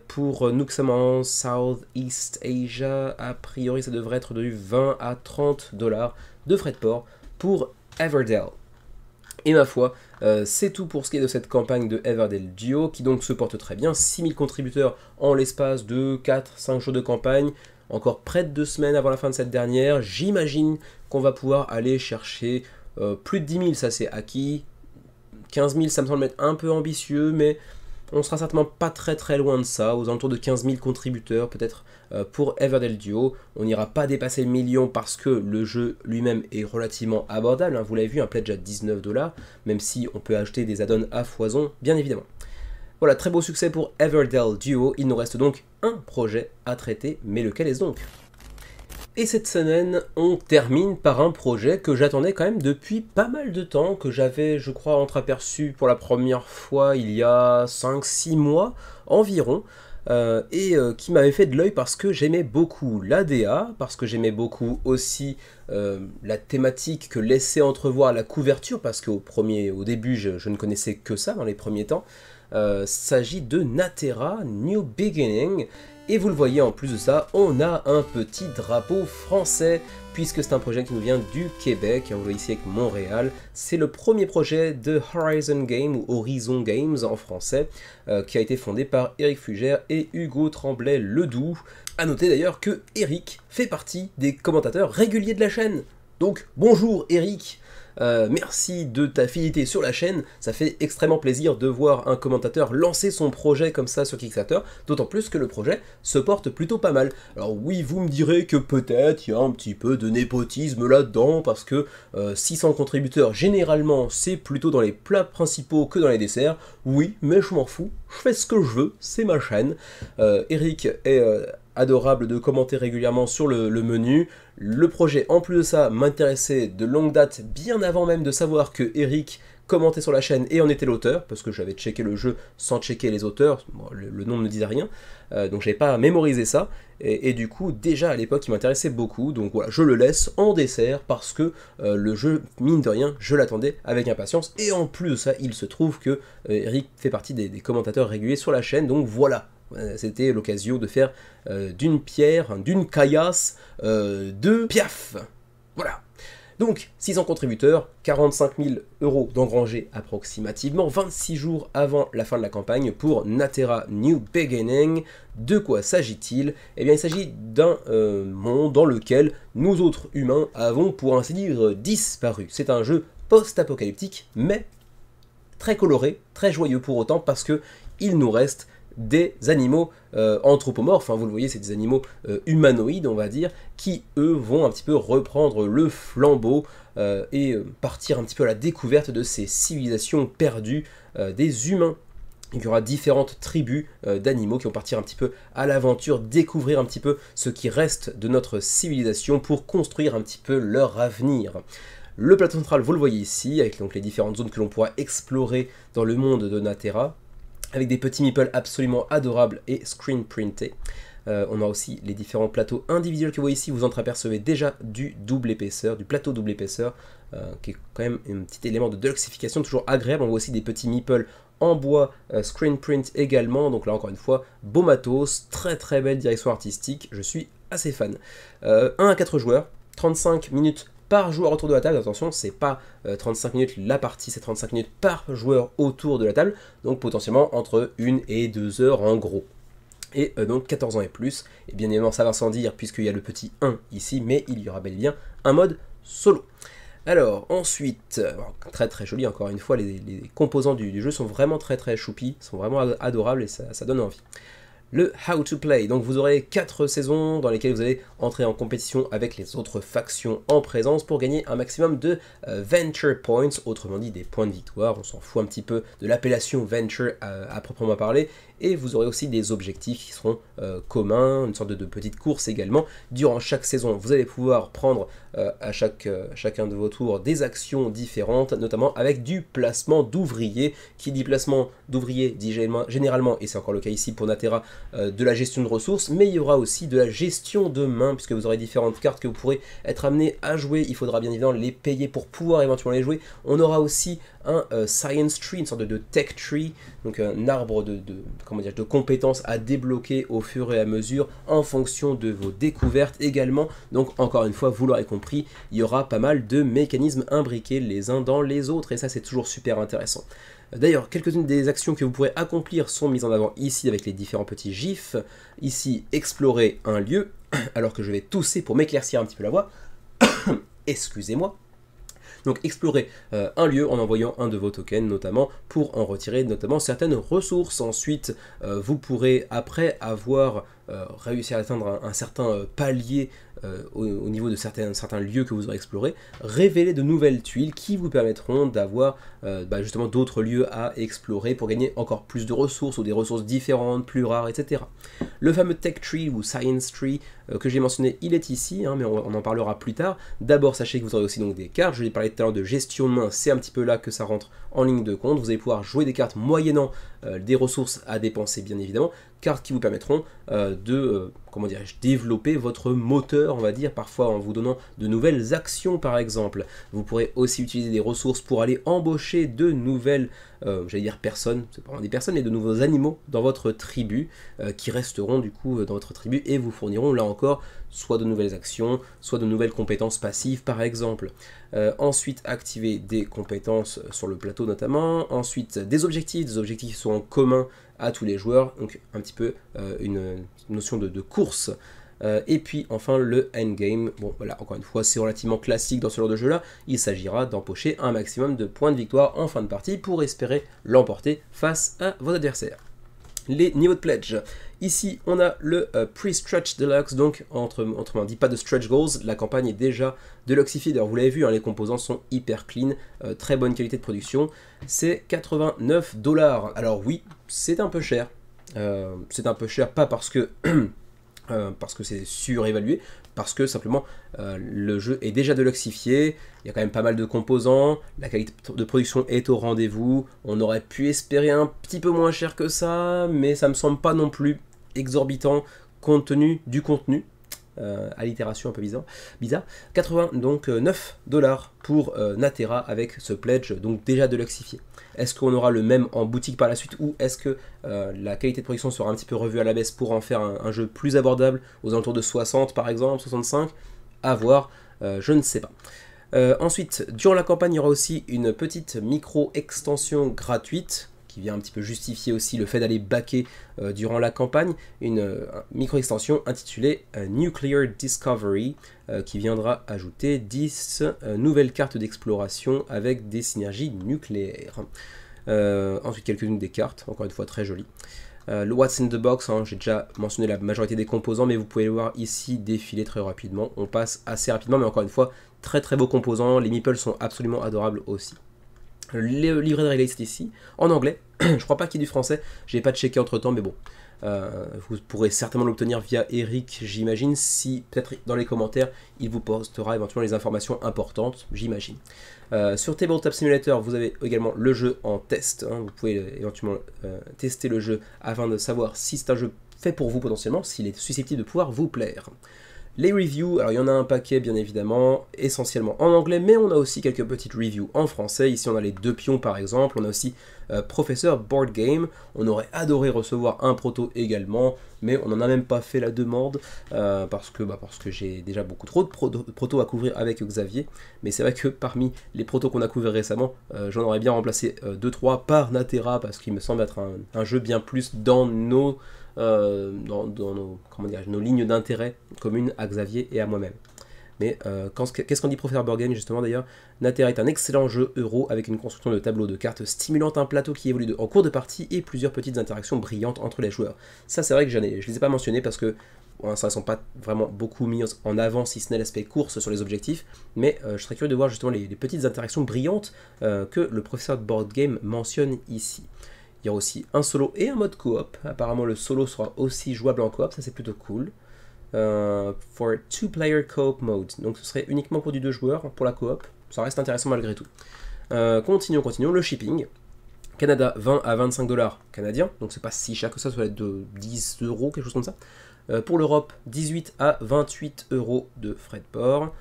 pour nous qui sommes en Southeast Asia, a priori ça devrait être de 20 à 30 $ de frais de port pour Everdell. Et ma foi, c'est tout pour ce qui est de cette campagne de Everdell Duo, qui donc se porte très bien, 6000 contributeurs en l'espace de 4-5 jours de campagne, encore près de 2 semaines avant la fin de cette dernière, j'imagine qu'on va pouvoir aller chercher plus de 10 000, ça c'est acquis, 15 000 ça me semble être un peu ambitieux, mais On sera certainement pas très loin de ça, aux alentours de 15 000 contributeurs peut-être pour Everdell Duo. On n'ira pas dépasser le million parce que le jeu lui-même est relativement abordable, hein. Vous l'avez vu, un pledge à 19$, même si on peut acheter des add-ons à foison, bien évidemment. Voilà, très beau succès pour Everdell Duo. Il nous reste donc un projet à traiter, mais lequel est-ce donc? Et cette semaine, on termine par un projet que j'attendais quand même depuis pas mal de temps, que j'avais, je crois, entreaperçu pour la première fois il y a 5-6 mois environ, qui m'avait fait de l'œil parce que j'aimais beaucoup l'ADA, parce que j'aimais beaucoup aussi la thématique que laissait entrevoir la couverture, parce qu'au début, je ne connaissais que ça dans les premiers temps. S'agit de Natera New Beginning. Et vous le voyez, en plus de ça, on a un petit drapeau français, puisque c'est un projet qui nous vient du Québec, vous le voyez ici avec Montréal. C'est le premier projet de Horizon Games, ou Horizon Games en français, qui a été fondé par Eric Fugère et Hugo Tremblay-Ledoux. A noter d'ailleurs que Eric fait partie des commentateurs réguliers de la chaîne. Donc bonjour Eric, merci de ta fidélité sur la chaîne, ça fait extrêmement plaisir de voir un commentateur lancer son projet comme ça sur Kickstarter, d'autant plus que le projet se porte plutôt pas mal. Alors oui, vous me direz que peut-être il y a un petit peu de népotisme là-dedans, parce que 600 contributeurs, généralement, c'est plutôt dans les plats principaux que dans les desserts. Oui, mais je m'en fous, je fais ce que je veux, c'est ma chaîne. Eric est adorable de commenter régulièrement sur le menu. Le projet, en plus de ça, m'intéressait de longue date, bien avant même de savoir que Eric commentait sur la chaîne et en était l'auteur, parce que j'avais checké le jeu sans checker les auteurs, bon, le nom ne disait rien, donc j'avais pas mémorisé ça, et du coup, déjà à l'époque, il m'intéressait beaucoup, donc voilà, je le laisse en dessert, parce que le jeu, mine de rien, je l'attendais avec impatience, et en plus de ça, il se trouve que Eric fait partie des commentateurs réguliers sur la chaîne, donc voilà. C'était l'occasion de faire d'une pierre, d'une caillasse, deux piaf. Voilà. Donc, 600 contributeurs, 45 000 € d'engrangés approximativement, 26 jours avant la fin de la campagne pour Natera New Beginning. De quoi s'agit-il? Eh bien, il s'agit d'un monde dans lequel nous autres humains avons, pour ainsi dire, disparu. C'est un jeu post-apocalyptique, mais très coloré, très joyeux pour autant, parce que il nous reste des animaux anthropomorphes, hein, vous le voyez, c'est des animaux humanoïdes, on va dire, qui, eux, vont un petit peu reprendre le flambeau et partir un petit peu à la découverte de ces civilisations perdues des humains. Il y aura différentes tribus d'animaux qui vont partir un petit peu à l'aventure, découvrir un petit peu ce qui reste de notre civilisation pour construire un petit peu leur avenir. Le plateau central, vous le voyez ici, avec donc les différentes zones que l'on pourra explorer dans le monde de Natera, avec des petits meeples absolument adorables et screen printés. On a aussi les différents plateaux individuels que vous voyez ici, vous entreapercevez déjà du double épaisseur, du plateau double épaisseur, qui est quand même un petit élément de deluxification toujours agréable. On voit aussi des petits meeples en bois, screen print également, donc là encore une fois, beau matos, très belle direction artistique, je suis assez fan. 1 à 4 joueurs, 35 minutes par joueur autour de la table, attention, c'est pas 35 minutes la partie, c'est 35 minutes par joueur autour de la table, donc potentiellement entre 1 et 2 heures en gros. Et donc 14 ans et plus, et bien évidemment ça va sans dire puisqu'il y a le petit 1 ici, mais il y aura bel et bien un mode solo. Alors ensuite, très joli encore une fois, les composants du jeu sont vraiment très choupis, sont vraiment adorables et ça donne envie. Le How to Play, donc vous aurez 4 saisons dans lesquelles vous allez entrer en compétition avec les autres factions en présence pour gagner un maximum de Venture Points, autrement dit des points de victoire, on s'en fout un petit peu de l'appellation Venture à proprement parler, et vous aurez aussi des objectifs qui seront communs, une sorte de petite course également. Durant chaque saison, vous allez pouvoir prendre à chacun de vos tours des actions différentes, notamment avec du placement d'ouvriers. Qui dit placement d'ouvriers dit généralement, et c'est encore le cas ici pour Natera, de la gestion de ressources, mais il y aura aussi de la gestion de mains, puisque vous aurez différentes cartes que vous pourrez être amené à jouer. Il faudra bien évidemment les payer pour pouvoir éventuellement les jouer. On aura aussi un science tree, une sorte de tech tree, donc un arbre de compétences à débloquer au fur et à mesure en fonction de vos découvertes également. Donc encore une fois, vous l'aurez compris, il y aura pas mal de mécanismes imbriqués les uns dans les autres, et ça c'est toujours super intéressant. D'ailleurs, quelques-unes des actions que vous pourrez accomplir sont mises en avant ici avec les différents petits gifs. Ici, explorer un lieu, alors que je vais tousser pour m'éclaircir un petit peu la voix. Excusez-moi. Donc explorez un lieu en envoyant un de vos tokens notamment pour en retirer notamment certaines ressources. Ensuite, vous pourrez, après avoir réussi à atteindre un certain palier au niveau de certains lieux que vous aurez explorés, révéler de nouvelles tuiles qui vous permettront d'avoir justement d'autres lieux à explorer pour gagner encore plus de ressources ou des ressources différentes, plus rares, etc. Le fameux Tech Tree ou Science Tree que j'ai mentionné, il est ici, mais on en parlera plus tard. D'abord, sachez que vous aurez aussi donc des cartes. Je vous ai parlé tout à l'heure de gestion de main, c'est un petit peu là que ça rentre en ligne de compte. Vous allez pouvoir jouer des cartes moyennant des ressources à dépenser, bien évidemment, cartes qui vous permettront de développer votre moteur, on va dire, parfois en vous donnant de nouvelles actions par exemple. Vous pourrez aussi utiliser des ressources pour aller embaucher de nouvelles, personnes, c'est pas vraiment des personnes, mais de nouveaux animaux dans votre tribu, qui resteront du coup dans votre tribu et vous fourniront là encore soit de nouvelles actions, soit de nouvelles compétences passives par exemple. Ensuite, activer des compétences sur le plateau notamment. Ensuite, des objectifs qui sont en commun à tous les joueurs, donc un petit peu une notion de course. Et puis enfin le endgame, bon voilà, encore une fois c'est relativement classique dans ce genre de jeu là, il s'agira d'empocher un maximum de points de victoire en fin de partie pour espérer l'emporter face à vos adversaires. Les niveaux de pledge, ici on a le Pre-Stretch Deluxe, donc autrement dit pas de stretch goals, la campagne est déjà deluxifiée, d'ailleurs vous l'avez vu, les composants sont hyper clean, très bonne qualité de production, c'est 89 $, alors oui c'est un peu cher, pas parce que c'est surévalué, parce que simplement le jeu est déjà deluxifié, il y a quand même pas mal de composants, la qualité de production est au rendez-vous, on aurait pu espérer un petit peu moins cher que ça, mais ça me semble pas non plus exorbitant compte tenu du contenu. Allitération un peu bizarre. 89 $ pour Natera avec ce pledge, donc déjà deluxifié. Est-ce qu'on aura le même en boutique par la suite, ou est-ce que la qualité de production sera un petit peu revue à la baisse pour en faire un jeu plus abordable, aux alentours de 60 par exemple, 65, à voir, je ne sais pas. Ensuite, durant la campagne, il y aura aussi une petite micro-extension gratuite, qui vient un petit peu justifier aussi le fait d'aller backer durant la campagne, une micro-extension intitulée Nuclear Discovery, qui viendra ajouter 10 nouvelles cartes d'exploration avec des synergies nucléaires. Ensuite, quelques-unes des cartes, encore une fois très jolies. Le What's in the Box, j'ai déjà mentionné la majorité des composants, mais vous pouvez le voir ici défiler très rapidement. On passe assez rapidement, mais encore une fois, très très beaux composants. Les meeples sont absolument adorables aussi. Le livret de règles est ici, en anglais. Je crois pas qu'il y ait du français, j'ai pas checké entre temps, mais bon. Vous pourrez certainement l'obtenir via Eric, j'imagine, si peut-être dans les commentaires, il vous postera éventuellement les informations importantes, j'imagine. Sur Tabletop Simulator, vous avez également le jeu en test. Vous pouvez éventuellement tester le jeu afin de savoir si c'est un jeu fait pour vous potentiellement, s'il est susceptible de pouvoir vous plaire. Les reviews, alors il y en a un paquet bien évidemment, essentiellement en anglais, mais on a aussi quelques petites reviews en français. Ici on a les deux pions par exemple, on a aussi Professeur Board Game. On aurait adoré recevoir un proto également, mais on n'en a même pas fait la demande, parce que j'ai déjà beaucoup trop de protos à couvrir avec Xavier. Mais c'est vrai que parmi les protos qu'on a couverts récemment, j'en aurais bien remplacé 2-3 par Natera, parce qu'il me semble être un jeu bien plus dans nos... nos lignes d'intérêt communes à Xavier et à moi-même. Mais qu'est-ce qu'on dit Professeur Board Game justement d'ailleurs? Natera est un excellent jeu euro avec une construction de tableaux de cartes stimulantes, un plateau qui évolue en cours de partie et plusieurs petites interactions brillantes entre les joueurs. Ça c'est vrai que je ne les ai pas mentionnés parce que pour l'instant, elles ne sont pas vraiment beaucoup mises en avant, si ce n'est l'aspect course sur les objectifs, mais je serais curieux de voir justement les petites interactions brillantes que le Professeur Board Game mentionne ici. Il y aura aussi un solo et un mode coop. Apparemment, le solo sera aussi jouable en coop, ça c'est plutôt cool. For two-player co-op mode. Donc ce serait uniquement pour du 2 joueurs pour la coop. Ça reste intéressant malgré tout. Continuons. Le shipping. Canada, 20 à 25 $ canadiens. Donc c'est pas si cher que ça va être de 10 €, quelque chose comme ça. Pour l'Europe, 18 à 28 € de frais de port.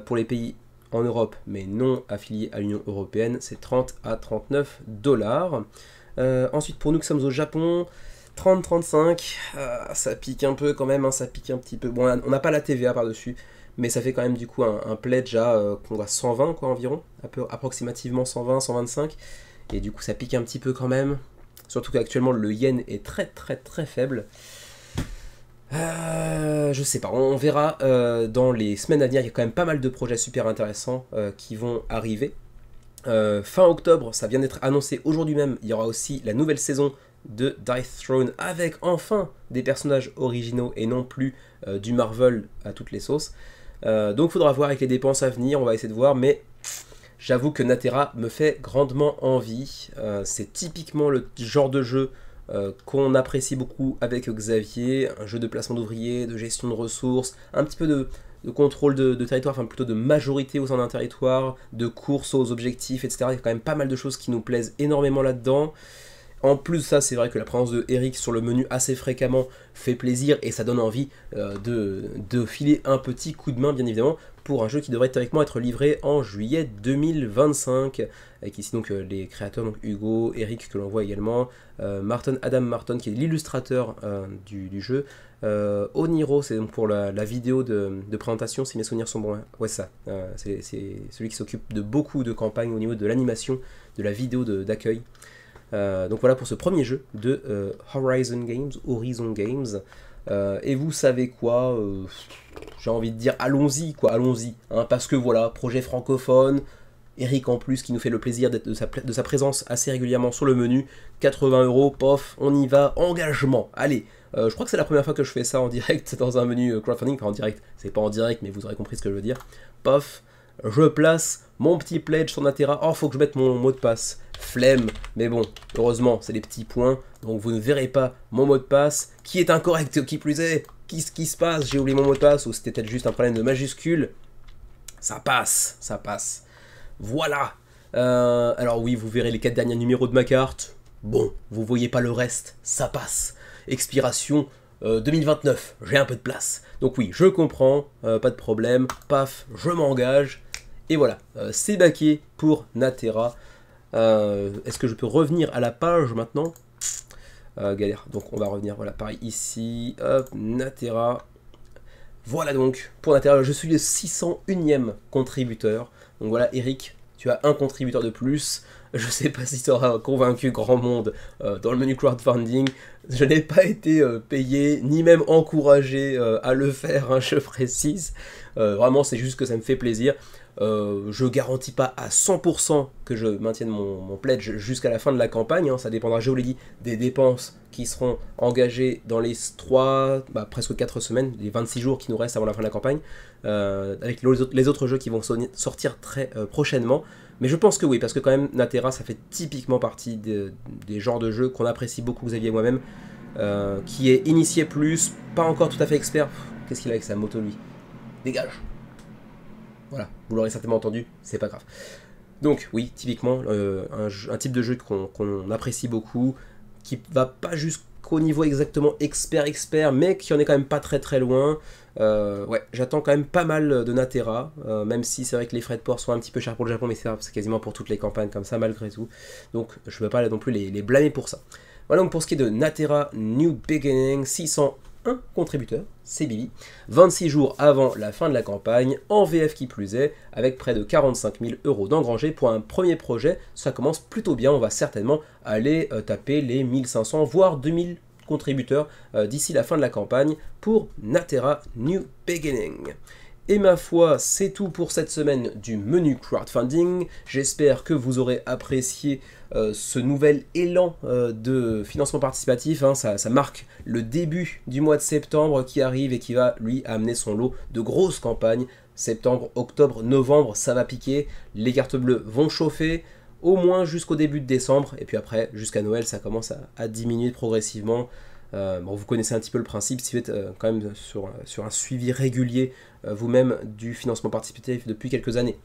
Pour les pays en Europe, mais non affiliés à l'Union Européenne, c'est 30 à 39 $. Ensuite, pour nous qui sommes au Japon, 30-35, ça pique un peu quand même, ça pique un petit peu. Bon, on n'a pas la TVA par-dessus, mais ça fait quand même du coup un pledge à qu'on va 120 quoi environ, approximativement 120, 125, et du coup ça pique un petit peu quand même, surtout qu'actuellement le yen est très très très faible. Je sais pas, on verra dans les semaines à venir, il y a quand même pas mal de projets super intéressants qui vont arriver. Fin octobre, ça vient d'être annoncé aujourd'hui même, il y aura aussi la nouvelle saison de Dice Throne avec enfin des personnages originaux et non plus du Marvel à toutes les sauces. Donc il faudra voir avec les dépenses à venir, on va essayer de voir, mais j'avoue que Natera me fait grandement envie. C'est typiquement le genre de jeu qu'on apprécie beaucoup avec Xavier, un jeu de placement d'ouvriers, de gestion de ressources, un petit peu de contrôle de territoire, enfin plutôt de majorité au sein d'un territoire, de course aux objectifs, etc. Il y a quand même pas mal de choses qui nous plaisent énormément là-dedans. En plus de ça, c'est vrai que la présence de Eric sur le menu assez fréquemment fait plaisir et ça donne envie de filer un petit coup de main, bien évidemment, pour un jeu qui devrait théoriquement être livré en juillet 2025. Avec ici donc les créateurs, donc Hugo, Eric que l'on voit également, Adam Marton qui est l'illustrateur du jeu, Oniro, c'est donc pour la vidéo de présentation, si mes souvenirs sont bons. Ouais, ça, c'est celui qui s'occupe de beaucoup de campagnes au niveau de l'animation, de la vidéo d'accueil. Donc voilà pour ce premier jeu de Horizon Games. Et vous savez quoi, j'ai envie de dire allons-y quoi, allons-y, hein, parce que voilà, projet francophone, Eric en plus qui nous fait le plaisir de sa présence assez régulièrement sur le menu, 80 €, pof, on y va, engagement, allez. Je crois que c'est la première fois que je fais ça en direct dans un menu crowdfunding, enfin en direct, c'est pas en direct mais vous aurez compris ce que je veux dire, pof, je place mon petit pledge sur Natera. Oh, faut que je mette mon mot de passe. Flemme. Mais bon, heureusement, c'est des petits points. Donc vous ne verrez pas mon mot de passe. Qui est incorrect, qui plus est. Qu'est-ce qui se passe? J'ai oublié mon mot de passe. Ou c'était peut-être juste un problème de majuscule. Ça passe, ça passe. Voilà. Alors oui, vous verrez les 4 derniers numéros de ma carte. Bon, vous voyez pas le reste. Ça passe. Expiration 2029. J'ai un peu de place. Donc oui, je comprends. Pas de problème. Paf, je m'engage. Et voilà, c'est baqué pour Natera. Est-ce que je peux revenir à la page maintenant? Galère, donc on va revenir, voilà, pareil ici, hop, Natera. Voilà donc, pour Natera, je suis le 601e contributeur. Donc voilà, Eric, tu as un contributeur de plus. Je sais pas si tu auras convaincu grand monde dans le menu crowdfunding. Je n'ai pas été payé, ni même encouragé à le faire, hein, je précise. Vraiment, c'est juste que ça me fait plaisir. Je garantis pas à 100% que je maintienne mon pledge jusqu'à la fin de la campagne, hein. Ça dépendra, je vous l'ai dit, des dépenses qui seront engagées dans les presque 4 semaines, les 26 jours qui nous restent avant la fin de la campagne, avec les autres jeux qui vont sortir très prochainement. Mais je pense que oui, parce que quand même, Natera, ça fait typiquement partie des genres de jeux qu'on apprécie beaucoup, Xavier et moi-même, qui est initié plus, pas encore tout à fait expert. Qu'est-ce qu'il a avec sa moto, lui? Dégage! Voilà, vous l'aurez certainement entendu, c'est pas grave. Donc oui, typiquement, un type de jeu qu'on apprécie beaucoup, qui va pas jusqu'au niveau exactement expert, mais qui en est quand même pas très loin. Ouais, j'attends quand même pas mal de Natera, même si c'est vrai que les frais de port sont un petit peu chers pour le Japon, mais c'est quasiment pour toutes les campagnes comme ça malgré tout. Donc je ne peux pas non plus les blâmer pour ça. Voilà donc pour ce qui est de Natera New Beginning, 601 contributeurs, c'est Bibi, 26 jours avant la fin de la campagne, en VF qui plus est, avec près de 45 000 € d'engrangés pour un premier projet. Ça commence plutôt bien, on va certainement aller taper les 1500 voire 2000 contributeurs d'ici la fin de la campagne pour Natera New Beginning. Et ma foi, c'est tout pour cette semaine du menu crowdfunding. J'espère que vous aurez apprécié ce nouvel élan de financement participatif. Hein. Ça marque le début du mois de septembre qui arrive et qui va, lui, amener son lot de grosses campagnes. Septembre, octobre, novembre, ça va piquer. Les cartes bleues vont chauffer, au moins jusqu'au début de décembre. Et puis après, jusqu'à Noël, ça commence à diminuer progressivement. Bon, vous connaissez un petit peu le principe, si vous êtes quand même sur un suivi régulier vous-même du financement participatif depuis quelques années.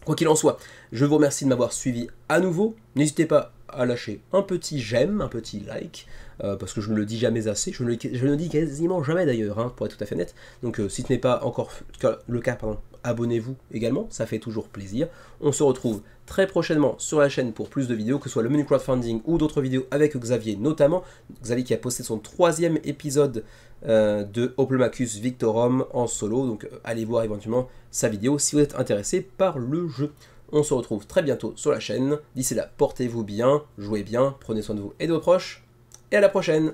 Quoi qu'il en soit, je vous remercie de m'avoir suivi à nouveau. N'hésitez pas à lâcher un petit j'aime, un petit like, parce que je ne le dis jamais assez, je ne le dis quasiment jamais d'ailleurs, hein, pour être tout à fait net. Donc si ce n'est pas encore le cas, abonnez-vous également, ça fait toujours plaisir. On se retrouve très prochainement sur la chaîne pour plus de vidéos, que ce soit le menu crowdfunding ou d'autres vidéos avec Xavier notamment. Xavier qui a posté son 3e épisode de Hoplomachus Victorum en solo, donc allez voir éventuellement sa vidéo si vous êtes intéressé par le jeu. On se retrouve très bientôt sur la chaîne. D'ici là, portez-vous bien, jouez bien, prenez soin de vous et de vos proches, et à la prochaine!